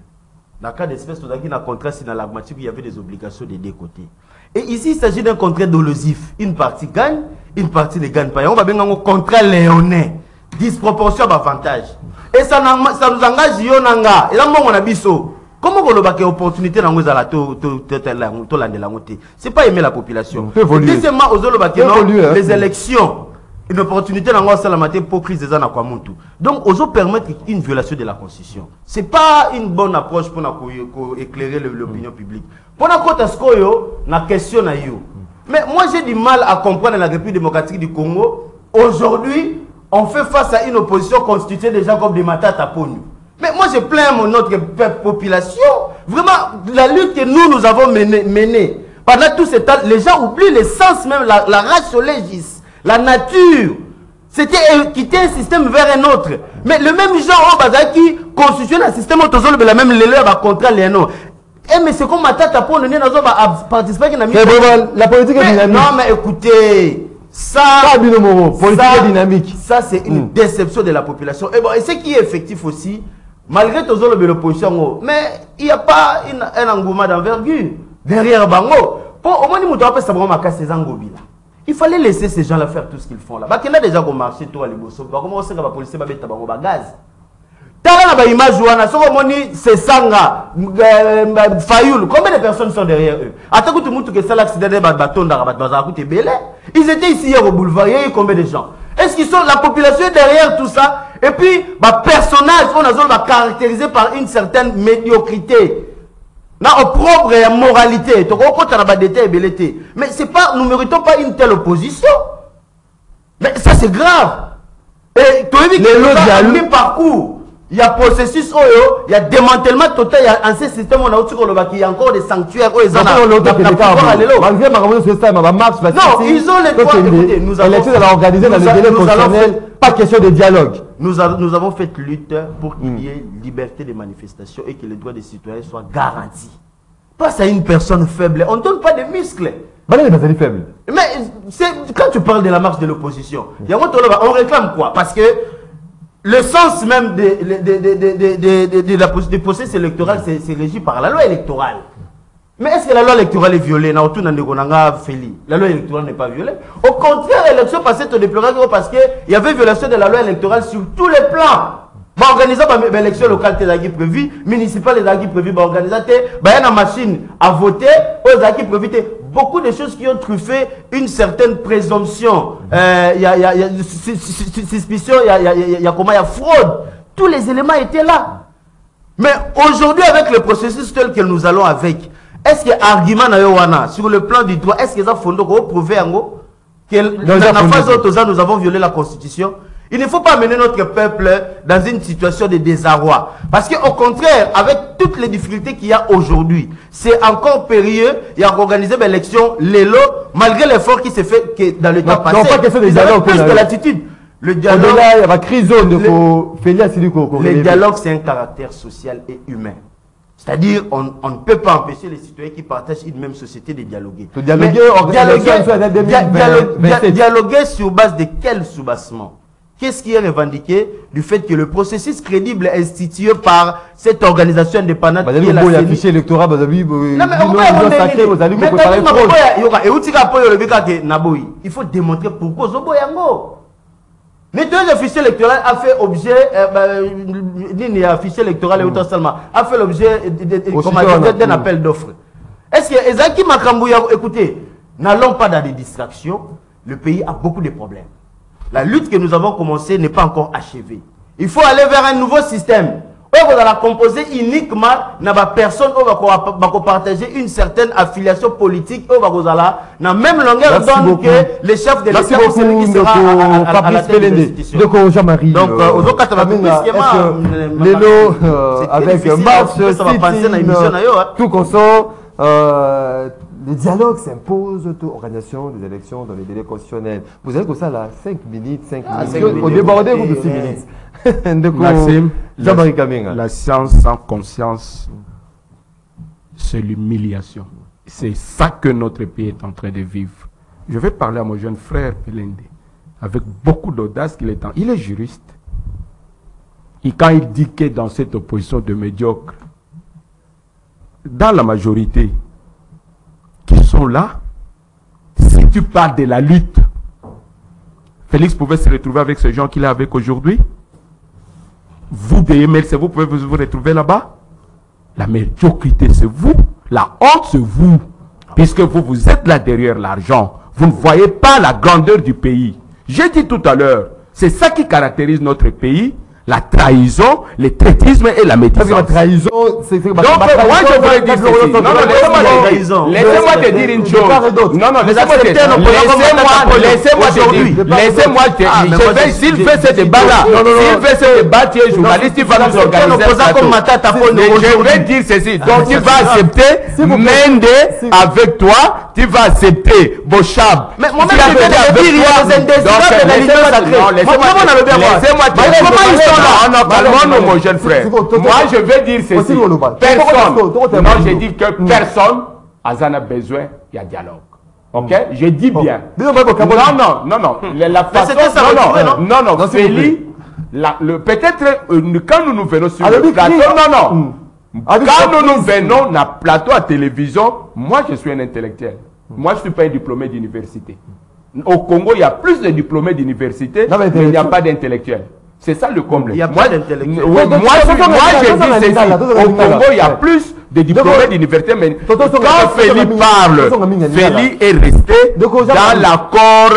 Dans le cas d'espèce, on a dit un contrat, c'est dans la matière où il y avait des obligations des 2 côtés. Et ici, il s'agit d'un contrat dolosif. Une partie gagne, une partie ne gagne pas. Et on va bien un contrat léonin. disproportion d'avantage. Et ça nous engage yonanga. Et là, on a biso. Comment on a une opportunité dans c'est pas aimer la population. Deuxièmement, les élections, une opportunité dans pour crise des anaquamuntu. Donc, on permettre une violation de la Constitution. C'est pas une bonne approche pour éclairer l'opinion publique. Pour la question na yo. Mais moi, j'ai du mal à comprendre la République démocratique du Congo. Aujourd'hui, on fait face à une opposition constituée des gens comme des Matata Ponu. Mais moi, je plains notre population. Vraiment, la lutte que nous avons menée pendant tout ce temps, les gens oublient l'essence même, la race légis, la nature. C'était quitter un système vers un autre. Mais le même genre, qui constitue un système, la même l'élève va contre les noms. Mais c'est comme Matata Ponu, nous avons participé à la politique est dynamique. Non, mais écoutez. Ça, dynamique. Ça c'est une déception de la population. Et bon, et ce qui est effectif aussi, malgré tout l'opposition, mais il n'y a pas un engouement d'envergure derrière Bango. Pour au moins il fallait laisser ces gens-là faire tout ce qu'ils font là. Parce qu'il y a déjà marché tout à l'Ibosso. Comment on sait que la police va mettre Bango gaz? T'as une image où c'est Sanga, Fayoul. Combien de personnes sont derrière eux? Attends que tout le monde que c'est l'accident de bâton ils étaient ici hier au boulevard. Il y a eu combien de gens? Est-ce qu'ils sont la population derrière tout ça? Et puis, personnage, on a caractérisé par une certaine médiocrité. Au propre moralité. Mais c'est pas, nous ne méritons pas une telle opposition. Mais ça c'est grave. Et tu as vu qu'il y a un parcours. Il y a processus, il y a démantèlement total, il y a un système, il y a encore des sanctuaires. Non, ils ont les droits. Écoutez, nous avons pas question de dialogue. Nous avons fait lutte pour qu'il y ait liberté de manifestation et que les droits des citoyens soient garantis. Pas à une personne faible, on ne donne pas de muscles. Mais quand tu parles de la marche de l'opposition, on réclame quoi? Parce que le sens même des processus électoraux, c'est régi par la loi électorale. Mais est-ce que la loi électorale est violée? La loi électorale n'est pas violée. Au contraire, l'élection passée, tu déplorais parce qu'il y avait violation de la loi électorale sur tous les plans. Organiser l'élection locale qui prévue, municipale qui prévue, organiser une machine à voter, qui prévue. Beaucoup de choses qui ont truffé une certaine présomption. Il y a suspicion, il y a fraude. Tous les éléments étaient là. Mais aujourd'hui, avec le processus tel que nous allons avec, est-ce que l'argument sur le plan du droit, est-ce que ça fonde pour prouver que dans la phase où nous avons violé la Constitution? Il ne faut pas mener notre peuple dans une situation de désarroi. Parce qu'au contraire, avec toutes les difficultés qu'il y a aujourd'hui, c'est encore périlleux. Il y a organisé l'élection, malgré l'effort qui s'est fait dans le temps passé. Non, pas question de dialogue. Plus de l'attitude. Le dialogue, le dialogue, c'est un caractère social et humain. C'est-à-dire, on ne peut pas empêcher les citoyens qui partagent une même société de dialoguer. Dialoguer sur base de quel soubassement? Qu'est-ce qui est revendiqué du fait que le processus crédible institué par cette organisation indépendante qui est la CENI. Il faut démontrer pourquoi Zoboyango. Le fichier électoral a fait objet, fichier électoral a fait l'objet d'un appel d'offres. Est-ce que Ezaki Makambouya, écoutez, n'allons pas dans des distractions, le pays a beaucoup de problèmes. La lutte que nous avons commencée n'est pas encore achevée. Il faut aller vers un nouveau système. On va composer uniquement dans la personne où on va partager une certaine affiliation politique. On va dans même longueur d'onde que les chefs de l'État qui sera à la tête de l'institution. Donc Jean-Marie, donc avec Mars, tout consort, le dialogue s'impose, organisation des élections dans les délais constitutionnels. Vous avez que ça là, 5 minutes, 5 minutes. Au débordé, vous de 6 minutes. Maxime, la science sans conscience, c'est l'humiliation. C'est ça que notre pays est en train de vivre. Je vais parler à mon jeune frère Pelende, avec beaucoup d'audace qu'il est en... Il est juriste. Et quand il dit que dans cette opposition de médiocres, dans la majorité, qui sont là, si tu parles de la lutte, Félix pouvait se retrouver avec ces gens qu'il est avec aujourd'hui. Vous de MLC, vous pouvez vous retrouver là-bas. La médiocrité, c'est vous. La honte, c'est vous. Puisque vous êtes là derrière l'argent. Vous ne voyez pas la grandeur du pays. J'ai dit tout à l'heure, c'est ça qui caractérise notre pays. La trahison, le traitisme et la médisance. La trahison, c'est... Donc, moi, je voulais dire ceci. Non, laissez-moi te dire une chose. Non, laissez-moi te dire. S'il fait ce débat-là, tu es journaliste, il va nous organiser je vais dire ceci. Donc, tu vas accepter Mende avec toi, tu vas accepter Bochab. Mais moi-même, je vais dire, laissez-moi te dire, mon jeune frère. Moi, je vais dire ceci. Personne. Non, je dis que personne n'a besoin, il y a dialogue. Ok? Je dis bien. Non. La façon. Non. Félix, peut-être quand nous venons sur le plateau. Non. Quand nous venons dans le plateau à télévision, moi, je suis un intellectuel. Moi, je ne suis pas un diplômé d'université. Au Congo, il y a plus de diplômés d'université, mais il n'y a pas d'intellectuels. C'est ça le comble. Il n'y a pas d'intellectuel. Moi, je dis ceci. Au Congo, il y a plus de diplômés d'université, mais quand Félix parle, Félix est resté dans l'accord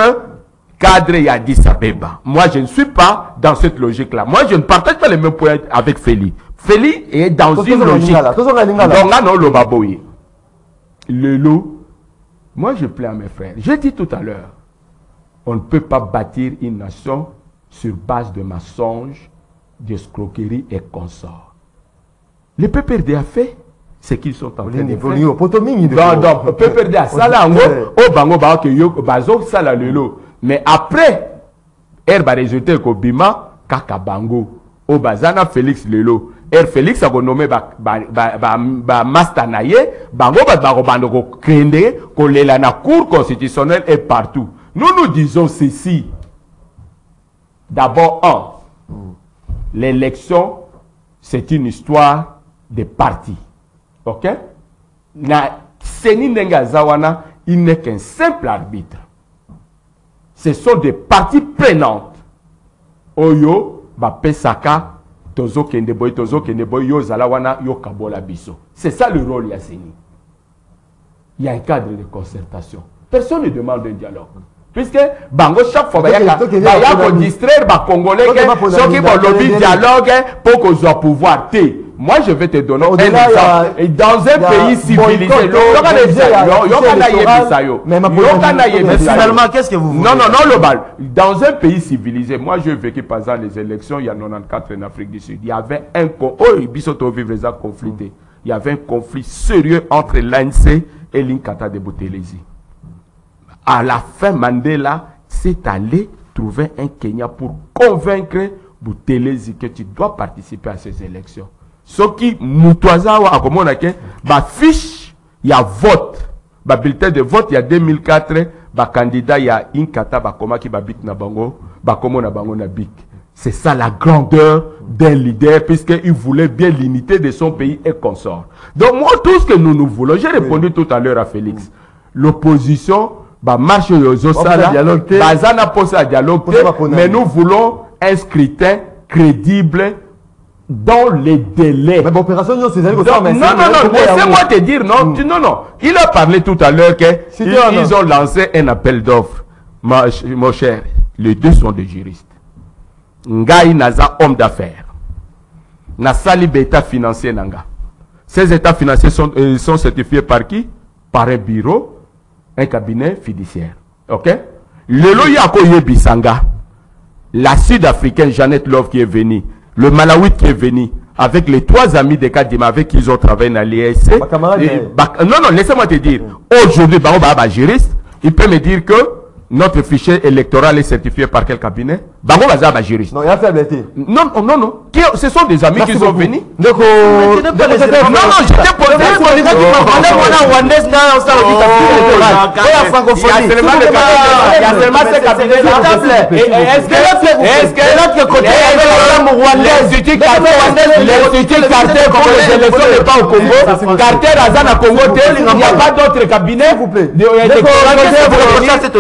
cadre Addis Abeba. Moi, je ne suis pas dans cette logique-là. Moi, je ne partage pas les mêmes points avec Félix. Félix est dans une logique. Donc, le baboui. Le loup. Moi, je plains à mes frères. J'ai dit tout à l'heure, on ne peut pas bâtir une nation sur base de mensonges, d'escroquerie et consorts. Le PPRD a fait ce qu'ils sont en train de faire. Donc, PPRD a ça là, mais après, herbe résulté que Bima, Kaka Bango, au Bazana Félix Lelo, Félix a renommé Mastanaye, Bango Bando Krende, la Cour constitutionnelle est partout. Nous disons ceci. D'abord, l'élection, c'est une histoire de partis. Ok? Seni Nengazawana, il n'est qu'un simple arbitre. Ce sont des parties prenantes. Oyo, Pesaka, Tozo Kendeboy, Yo Zalawana, Yo Kabola Biso. C'est ça le rôle, Yassini. Il y a un cadre de concertation. Personne ne demande un dialogue. Puisque Bango chaque fois il y a distraire les Congolais ceux qui vont lobby dialogue pour qu'on soit pouvoir. Moi je vais te donner un exemple. Dans un pays civilisé, mais finalement qu'est-ce que vous voulez? Non, dans un pays civilisé, moi j'ai vécu par exemple les élections il y a 94 en Afrique du Sud. Il y avait un conflit. Il y avait un conflit sérieux entre l'ANC et l'Inkata de Boutelesi. À la fin, Mandela s'est allé trouver un Kenya pour convaincre Boutelesi que tu dois participer à ces élections. Ce qui, Moutouazawa, a comme on a fiche, il y a vote. Bulletin de vote, il y a 2004, candidat, il y a Inkata, Koma qui habite na Bango, Komo na Bango na Bik. C'est ça la grandeur d'un leader, puisqu'il voulait bien l'unité de son pays et consort. Donc, moi, tout ce que nous voulons, j'ai répondu tout à l'heure à Félix. L'opposition, marche mais nous voulons un scrutin crédible dans les délais. Mais opération, non, laissez-moi te dire, non. Il a parlé tout à l'heure qu'ils ont lancé un appel d'offres. Mon cher, les deux sont des juristes. Ngai Naza, homme d'affaires. Nasali Beta financier Nanga. Ces états financiers sont certifiés par qui? Par un bureau, un cabinet fiduciaire. Ok? Le Yako Yebisanga, la Sud-Africaine Jeannette Love qui est venue, le Malawite qui est venu, avec les trois amis de Kadima avec qui ils ont travaillé dans l'ISC. Non, laissez-moi te dire, aujourd'hui, juriste, il peut me dire que notre fichier électoral est certifié par quel cabinet? Juriste. Non, il y a faiblité. Non. Ce sont des amis qui sont venus. Non, j'étais posé. Il y a seulement ces cabinets. Est-ce que l'autre côté, l'Institut Carter pour les élections n'est pas au Congo? Carter, Azana Congo, il n'y a pas d'autres cabinets. C'est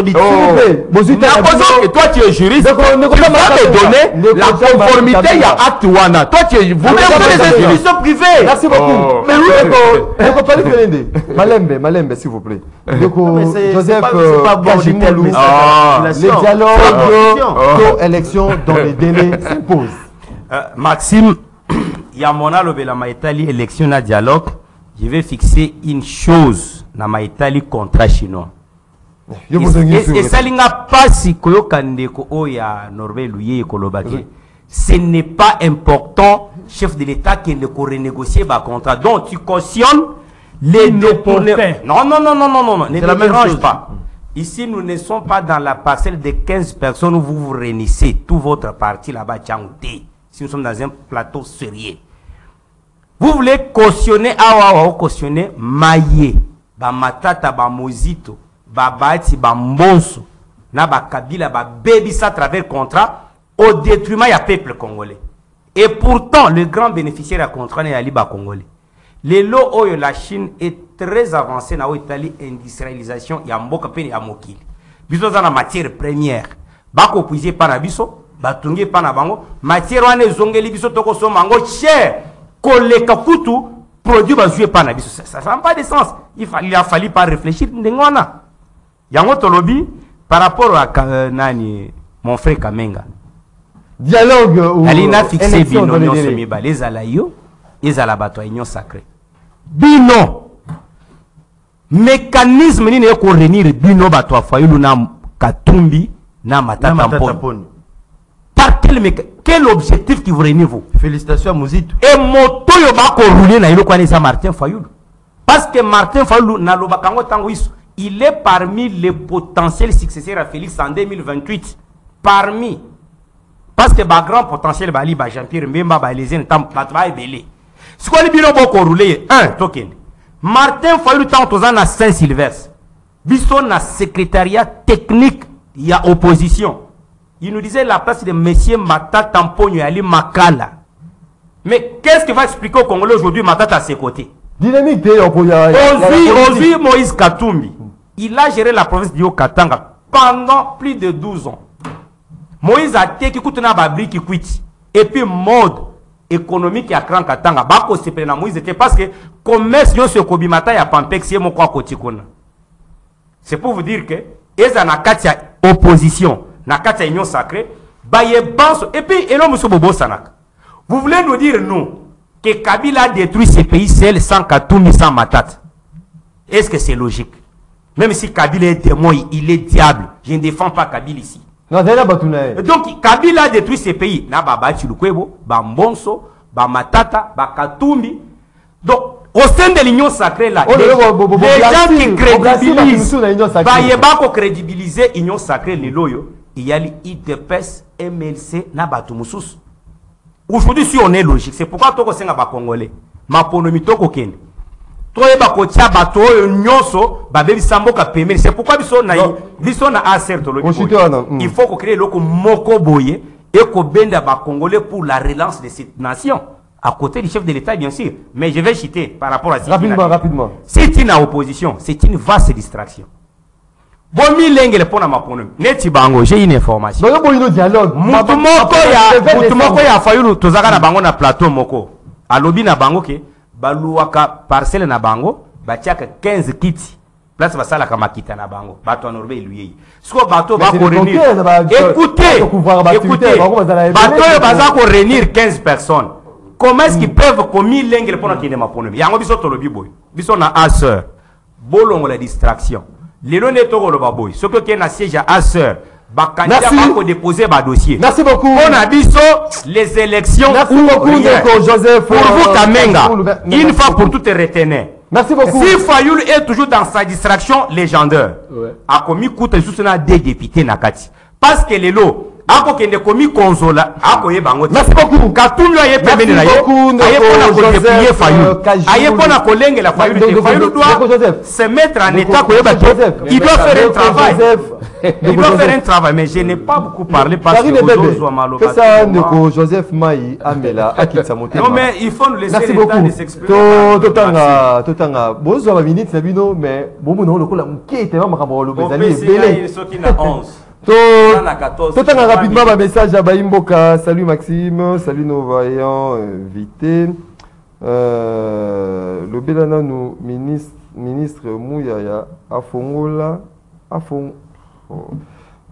Et toi, tu es juriste. Tu vas me donner la conformité, il y a acte Wana. Toi, tu es vous les institutions privées. Merci beaucoup. Mais oui, Malembe, s'il vous plaît. Joseph Kajimoulou, les dialogues élections dans les délais s'imposent. Maxime, il y a mon alobela maïtali élection à dialogue. Je vais fixer une chose dans maïtali contrat chinois. Et ça n'a pas si koyo kandeko oya Norvège Louis Kolobaki. Ce n'est pas important, chef de l'État, qui ne renégocier le contrat. Donc tu cautionnes les détournés. Non, ne me dérange pas. Ici, nous ne sommes pas dans la parcelle de 15 personnes où vous vous réunissez, tout votre parti là-bas, Tchangouté. Si nous sommes dans un plateau sérieux. Vous voulez cautionner, cautionner Maye, Matata, Mozito, Bati, Mbonso, Naba Kabila, Baby, ça à travers contrat, au détriment du peuple congolais. Et pourtant, le grand bénéficiaire à contrat n'est Ali Congolais. Les lots où la Chine est très avancée dans l'Italie, industrialisation, il y a Mboka Pen et Amokil. Biso dans la matière première, Bako puisé par Abiso, Batungi par Nabango, matière ou ane zongeli biso toko so mango cher, koleka kutu, produit bazoué par Nabiso. Ça n'a pas de sens. Il a fallu pas réfléchir. Ndengwana. Yango Tolobi, par rapport à Nani, mon frère Kamenga. Dialogue ou Alina fixé bino nyonso les alayo, les alabato union sacrée. Bino mécanisme ni ne ko renir bino bato afayulu na Katumbi na Matata Mponi. Par quel objectif qui vous réunit vous? Félicitations à Mouzito. Et moto yo ba ko rouler na iloko sa Martin Fayulu. Parce que Martin Fayulu na lobakango tango iso, il est parmi les potentiels successeurs à Félix en 2028. Parmi. Parce que le grand potentiel bali ba Jean-Pierre Mbemba ba les tam batba belé. Ce qu'on bino boko rouler un token. Martin Fayulu tant aux ans à Saint-Sylvestre. Biso na secrétariat technique, il y a opposition. Il nous disait la place de monsieur Matata Mponi Ali Makala. Mais qu'est-ce qui va expliquer au Congolais aujourd'hui Matata à ses côtés? Dynamique de Aujourd'hui Moïse Katumbi, il a géré la province du Haut-Katanga pendant plus de 12 ans. Moïse a été qui coûte na babri qui quitte. Et puis mode économique à Kran Katanga. Bako se prena Moïse était parce que commerce yo se kobimata ya Pampex ye moko akotikona. C'est pour vous dire que eza na katia opposition, na katia union sacrée, baye banso et puis elo muso bobo sanaka. Vous voulez nous dire nous que Kabila a détruit ce pays seul sans Katumbi sans Matata. Est-ce que c'est logique? Même si Kabila est démon, il est diable. Je ne défends pas Kabila ici. Donc Kabila a détruit ces pays. Na baba Chilukwebo, ba Mbonso, ba Matata, ba Katumbi. Donc au sein de l'union sacrée là, les gens qui crédibilisent, ba yebako crédibiliser l'union sacrée les loyo, il y a l'IDPS, MLC, na batumusus. Aujourd'hui si on est logique, c'est pourquoi toko senga ba Congolais. Ma ponomi toko ken. C'est pourquoi il faut qu'on crée le moko boye et qu'on bende ba Congolais pour la relance de cette nation. À côté du chef de l'État, bien sûr. Mais je vais citer par rapport à ça. Rapidement. C'est une opposition. C'est une vaste distraction. J'ai une information. Baluaka parcelle na bango batiaka 15 kits place basala ka makita na bango bato anorbe lui siko bato ba ko réunir écoutez bato baza ko réunir 15 personnes comment est-ce qu'ils peuvent commis l'engle pour qu'il ne mapono yango biso to lobi boy biso na aseur bolongo la distraction lelo ne to lo baboy ce que na siège à aseur bakanja ba ko déposer ba dossier. Merci beaucoup. On a dit les élections. Merci beaucoup Joseph. Pour vous Kamenga, une fois pour toutes retenez. Merci beaucoup. Si Fayoul est toujours dans sa distraction légendaire, a commis coup de soutien des députés Nakati. Parce que les lots, ako kende komi konzola ako ye bango Merci beaucoup. Katumbi aye pembeni na ye aye pona ko déplier Fayulu aye pona ko lengela Fayulu te Fayulu doit se mettre en état ko yeba il doit faire un travail il doit faire un travail mais je n'ai pas beaucoup parlé parce que Ozo Malo que ça Ndeko Joseph Maï Amela akitsa motema. Non mais il faut nous laisser le temps de s'exprimer. Totanga bozo ba minute na bino mais bomu no lokola mkete ba makambo lo bezali belé soki na 11 Totanga rapidement un message à Baimboka. Salut Maxime, salut nos vaillants invités. Le Belana nous ministre Mouyaya Afongola Afon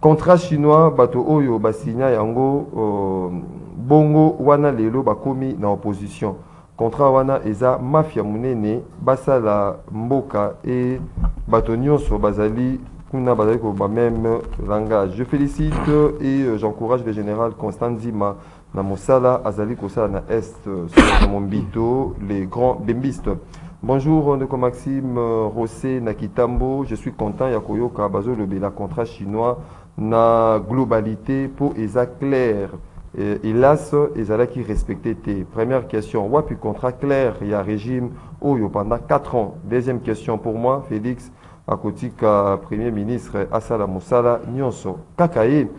contrat chinois bato oyo basinya yango bongo wana lelo bakomi na opposition. Contrat wana eza mafia munene basala mboka et bato nyonso bazali même langage. Je félicite et j'encourage le général Constant Dima na Mosala Azali Kosala na Est sur mon bito les grands bembistes. Bonjour Ndeko Maxime Rossé Nakitambo, je suis content Yakoyoka Bazo le la contrat chinois na globalité pour Esa clair. Hélas, Ezala qui respectait tes première question. Wapi contrat clair, il y a régime Oyo pendant 4 ans. Deuxième question pour moi, Félix Akotika, Premier ministre Asala Moussala Nyonso. Kakaye,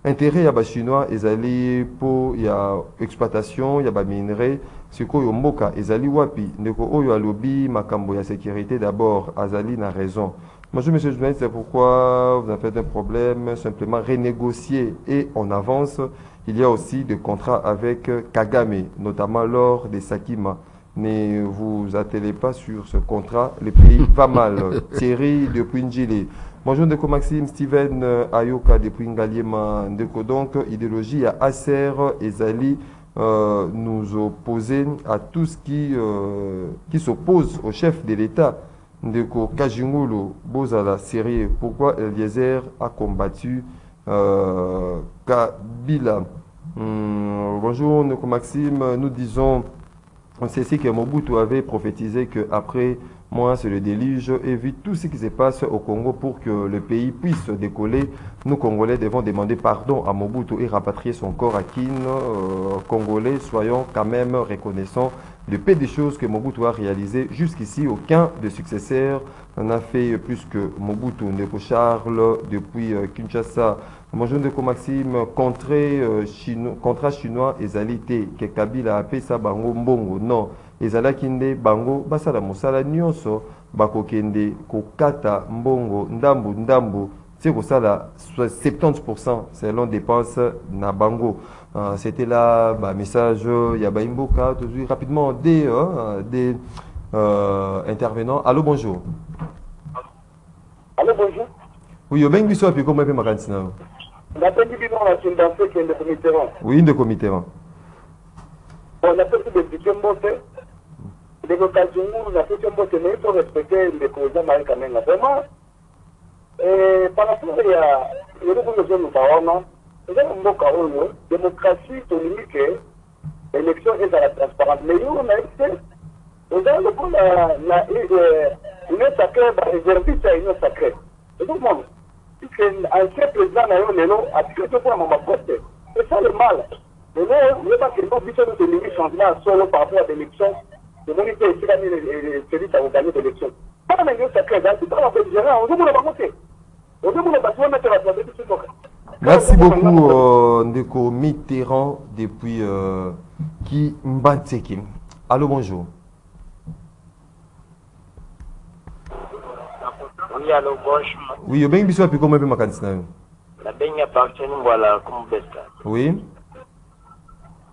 intérêt ya ba chinois ezali pour ya exploitation, ya ba minerai, siko yo mboka ezali wapi ndeko oyo alobi makambo ya sécurité d'abord azali na raison. Bonjour monsieur le journaliste, c'est pourquoi vous avez fait un problème, simplement renégocier et on avance. Il y a aussi des contrats avec Kagame, notamment lors des Sakima. Ne vous attelez pas sur ce contrat, le pays va mal. Thierry depuis Ndjili. Bonjour Ndeko Maxime, Steven Ayoka depuis Ngaliema Ndeko. Donc, idéologie à Acer et Zali nous opposer à tout ce qui s'oppose au chef de l'État. Ndeko Kajingulu, Bozala, sérieux. Pourquoi Eliezer a combattu Kabila? Bonjour Ndeko Maxime, nous disons... On sait que Mobutu avait prophétisé qu'après moi c'est le déluge et vu tout ce qui se passe au Congo pour que le pays puisse décoller, nous Congolais devons demander pardon à Mobutu et rapatrier son corps à Kin. Congolais, soyons quand même reconnaissants de peu de choses que Mobutu a réalisées. Jusqu'ici, aucun de successeurs n'a fait plus que Mobutu. Ndeko Charles depuis Kinshasa. Bonjour Ndeko Maxime, contrat chinois ezalité que Kabila a fait ça bango mbongo. Non, ezala kinde bango basala mosala nyonso bakokende kokata mbongo ndambu. C'est pour ça là 70% selon dépenses na bango. C'était là message Yabaimboka toujours rapidement des intervenants. Allô bonjour. Allô bonjour. Oui, au Bengiso a pu comment faire ma cantina. La peine du bilan a été dansé qui est de comité. Oui, de comité. On a fait des budgets montés. Des occasions où on a fait un bon tenir pour respecter les causes maïs quand même. Vraiment. Et par rapport à il y a beaucoup de gens nous parlons. Il y a un mot carreau. Démocratie, c'est limite que l'élection est à la transparence. Mais nous, on a été. Nous avons le coup une sacrée, réserviste à une sacrée. Et tout le monde. Puisque l'ancien président a dit que c'est pour ma poste. C'est ça le mal. Mais nous, il n'y a pas que nous puissions nous éliminer changement solo par rapport à l'élection. Le moniteur ici, celui qui a gagné l'élection. Pas la même sacrée, c'est pas la peine de gérer. On doit la monter. On doit la passer, on mettre la place de tout. Merci beaucoup Ndeko Mitterrand depuis Kimbantseki. Allô, bonjour. Oui, allô, bonjour. Oui, bien biso api comment ma cantina. La benya partie nous voilà comme besta. Oui.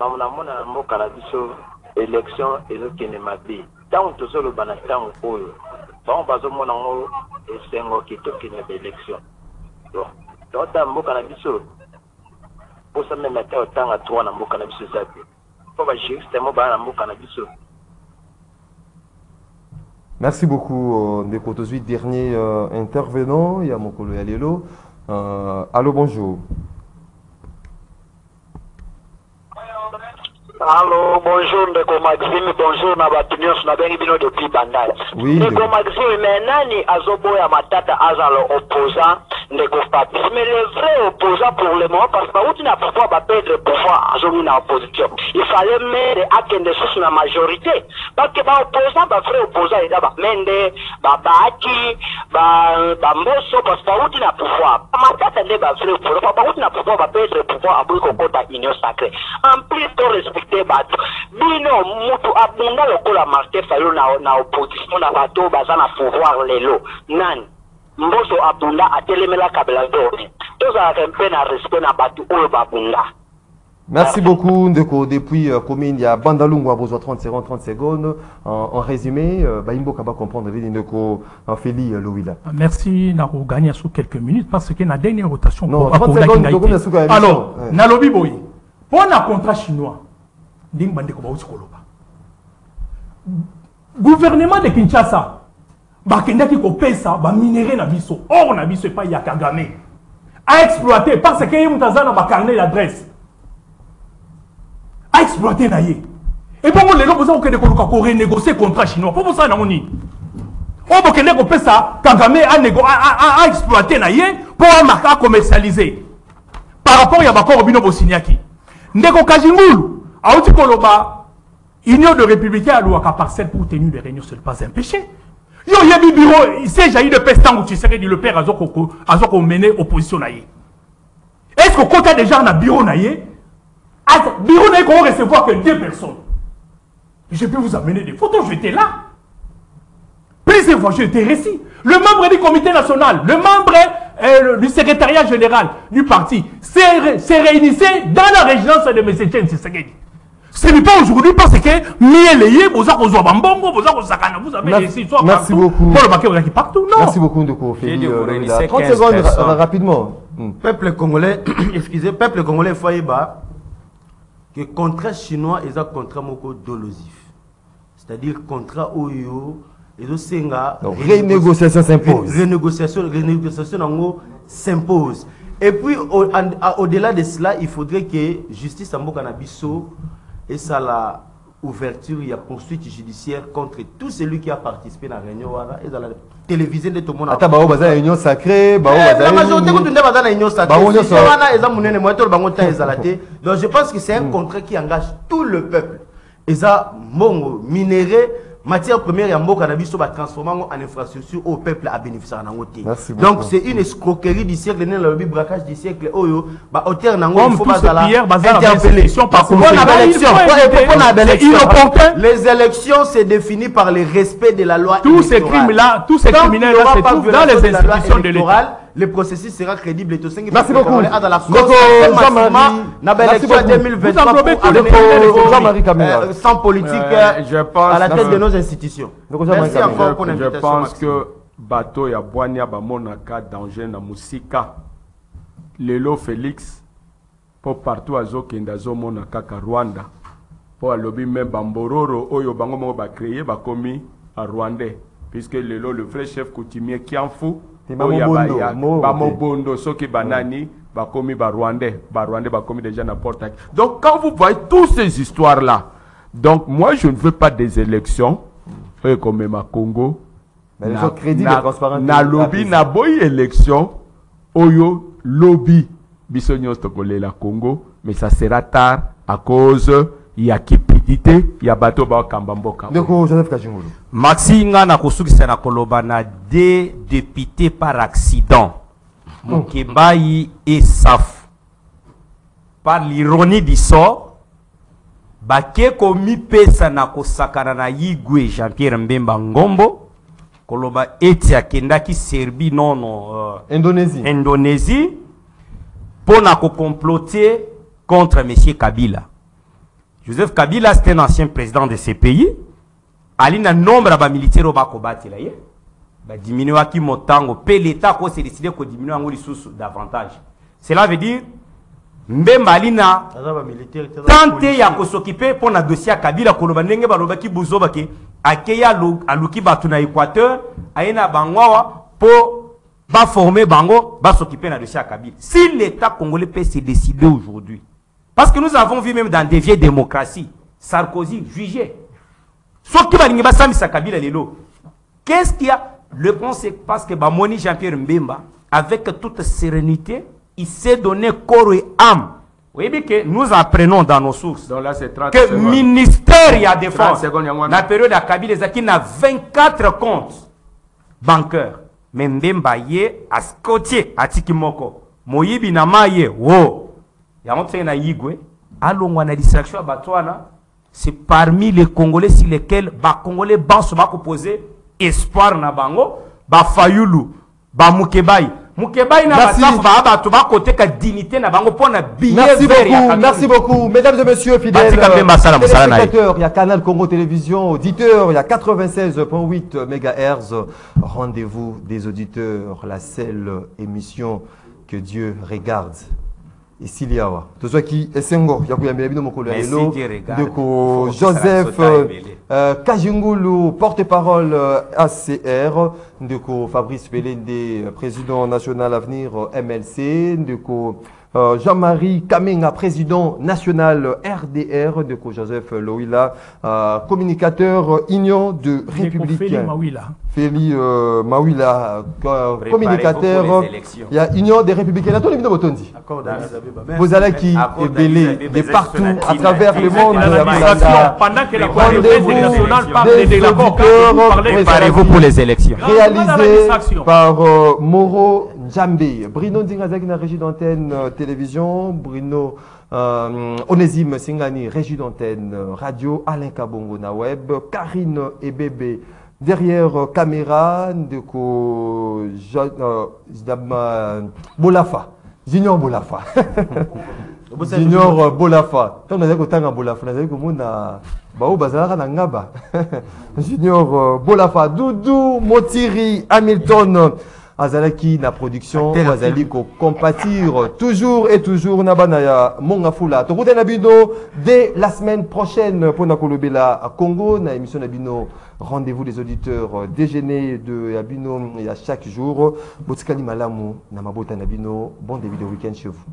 Mamona mona mboka la biso élection ezokende mabe. Tant to solo banasta oyo. Tant bazo mona ngo esengo kitokende élection. Donc, tota mboka la biso pour ça même ta otanga 3 na mboka na biso zapi. Pour ba juste mo ba na mboka na biso. Merci beaucoup Ndeko Tozui, dernier intervenant, il y a mon collègue Alélo. Allô, bonjour. Allô, bonjour Ndeko Maxime, bonjour Nabatunios, Nabengi Bino depuis Bandai. Oui. Ndeko Maxime, mais nani azoboya matata azalo opposant, ndeko Papi. Mais le vrai opposant pour le moment, parce que tu n'as pas perdre le pouvoir en jour dans l'opposition. Il fallait mettre à quelle source la majorité. Parce que l'opposant, le vrai opposant, il y a Mende, Baki, Mbosso, parce que tu n'as pas pouvoir. Maintenant, c'est le vrai opposant. Parce que tu n'as pas pouvoir perdre le pouvoir à bout de l'union sacrée. En plus, tu respecter Bato. Bino, Moutou, Abunda, le coup, la Martin Fayou, na opposition, na Bato, Bazana, pouvoir, les lots. Nan. Mbosso Abunda a télémela Kabila Dori. Tous à un peu na respect na Bato, ou Babunda. Merci beaucoup, Ndeko. Depuis commune, il y a Bandalungu a besoin 30 secondes. En résumé, Baimbo Kaba comprendre les Ndeko en Feli Louila. Merci, Naro gagné sous quelques minutes parce que la dernière rotation. Non, 30 secondes, alors, Nalobi Boy, pour un contrat chinois, Ding Bandeko Baouskoloba. Gouvernement de Kinshasa, Bakendaki ko pesa, ba minéré na biso. Or na biso pas ya Kagame. A exploiter parce que y mutazana ba carnet d'adresse. A exploiter na yé. Et bon les gens besoin que de ko renégocier contrat chinois. Pour ça na moni. O bokende ko pesa Kagame a exploiter na yé pour un marché commercialiser. Par rapport ya bakoro bino bosiniaki. Ndeko Kajingulu, a outi koloba Union de républicains à l'ouaka parcelle pour tenir des réunions, ce n'est pas un péché. Yo yebi bureau, il s'est jailli de pestan où tu serais dit le père Azoko mené opposition naïe. Est-ce qu'au côté des gens na bureau naïe, bureau naïe qu'on recevoir que 2 personnes. Je peux vous amener des photos, j'étais là. Plusieurs fois, j'étais récit. Le membre du comité national, le membre du secrétariat général du parti s'est réunissé dans la résidence de M. Chen Tshisekedi. Ce n'est pas aujourd'hui parce que vous avez des histoires. Merci beaucoup. Partout, non. Merci beaucoup, Ndeko. 30 secondes rapidement. Peuple congolais, excusez, peuple congolais, Faïba, que contrat chinois est un contrat moko dolosif. C'est-à-dire contrat Oyo, et de Senga. Renégociation s'impose. Renégociation s'impose. Et puis, au-delà de cela, il faudrait que justice en Bokanabiso et ça la ouverture, il y a poursuite judiciaire contre tout celui qui a participé à la réunion et dans la télévision de tout le monde. Attends, bah, on va réunion sacrée, bah, la majorité de la réunion sacrée. Donc je pense que c'est un contrat qui engage tout le peuple. Et ça, mon minéré, matière première, il y a un cannabis qui va transformer en infrastructure au peuple à bénéficier de. Donc c'est une escroquerie du siècle, le braquage du siècle. Il faut les élections, c'est défini par le respect de la loi. Tous ces crimes-là, tous ces criminels-là, c'est tout dans les institutions de l'État. Le processus sera crédible. Merci beaucoup. Jean-Marie Camilla. Sans politique à la tête de nos institutions. Merci encore pour l'invitation. Je pense que bateau ya Boania bamonaka danger na musika. Lelo Félix pour partout azokenda zomonaka ka Rwanda. Pour alobi même bambororo oyo bango mo ba créer ba komi à Rwandais puisque lelo le vrai chef coutumier qui en fout Bamobondo, soki banani, bakomi Rwandais, bakomi déjà n'importe qui. Donc quand vous voyez toutes ces histoires-là, donc moi je ne veux pas des élections, comme même à Congo, na lobby, na boy élection, oyo lobby, bisognos tokole la Congo, mais ça sera tard à cause il y a cupidité, il y a bateau ba kambamboka. Maxi nga na kusukisa na koloba na des députés par accident. Mokebayi et Saf. Par l'ironie du sort, bake komi pesa na kosakana na Yigwe Jean-Pierre Mbemba Ngombo, koloba etia kendaki Serbie non Indonésie pour na ko comploter contre monsieur Kabila. Joseph Kabila, c'est un ancien président de ce pays. Ali na nombre de militaires au Bakobati là, bah diminuer qui montango, pe l'État ko s'est décidé ko diminuer en gros sous davantage. Cela veut dire Mbemba alina tenter ya ko s'occuper pour na dossier à Kabila ko loba ndenge ba loba ki buzoba ke akeya aluki batu na Équateur, ayena bangwawa pour ba former bango, ba s'occuper na dossier à Kabila. Si l'État congolais peut se décider aujourd'hui. Parce que nous avons vu même dans des vieilles démocraties, Sarkozy jugé. Sauf que Kabila lelo. Qu'est-ce qu'il y a? Le point c'est parce que Bamoni Jean-Pierre Mbemba avec toute sérénité, il s'est donné corps et âme. Vous voyez que nous apprenons dans nos sources Donc là, c'est 30 que le secondes. ministère il y a défense. 30 secondes, Dans la période de Kabila, il a 24 comptes bancaires. Mais Mbemba yé a scotié à Tikimoko. Moyibi na maye, wow. Il y a un peu de yigwe. Alors, on a distraction à Batouana. C'est parmi les Congolais sur lesquels les Congolais se poser espoir na bango, ba Fayulu, ba Mukebai. Mukebai na ba côté ka dignité na bango pour na billet vert. Merci beaucoup, mesdames et messieurs fidèles téléspectateurs, il y a Canal Congo Télévision, auditeurs, il y a 96.8 MHz. Rendez-vous des auditeurs, la seule émission que Dieu regarde. Ici, il y a tout ce qui est Sengo, il y a Joseph Kajingulu, porte-parole ACR, Fabrice Pelende, président national avenir MLC, Jean-Marie Kamenga, président national RDR, Joseph Loïla, communicateur Union de Républicains. Feli Mawila, communicateur, il y a Union des Républicains. Vous allez qui est belé de partout à travers le monde. Pendant que la Coalition nationale parle de l'accord, préparez-vous pour les élections. Réalisé par Moro Njambe. Bruno Ndingazaki na régie d'antenne télévision. Bruno Onésime Singani, régie d'antenne radio. Alain Kabongo na web. Karine Ebebe. Derrière caméra, Bolafa, Junior Bolafa. Junior Bolafa. Tant on a dit que Bolafa, on a dit que Mona Bao Bazara Nangaba. Junior Bolafa, Doudou Motiri Hamilton. Azalaki na production, Azali ko compatir toujours et toujours Nabanaya Mongafula. Tokote Nabino dès la semaine prochaine pour Nakolobela à Congo, na émission Nabino. Rendez-vous des auditeurs déjeuner de Yabino il y a chaque jour. Botskali Malamu, Namabota Nabino. Bon début de week-end chez vous.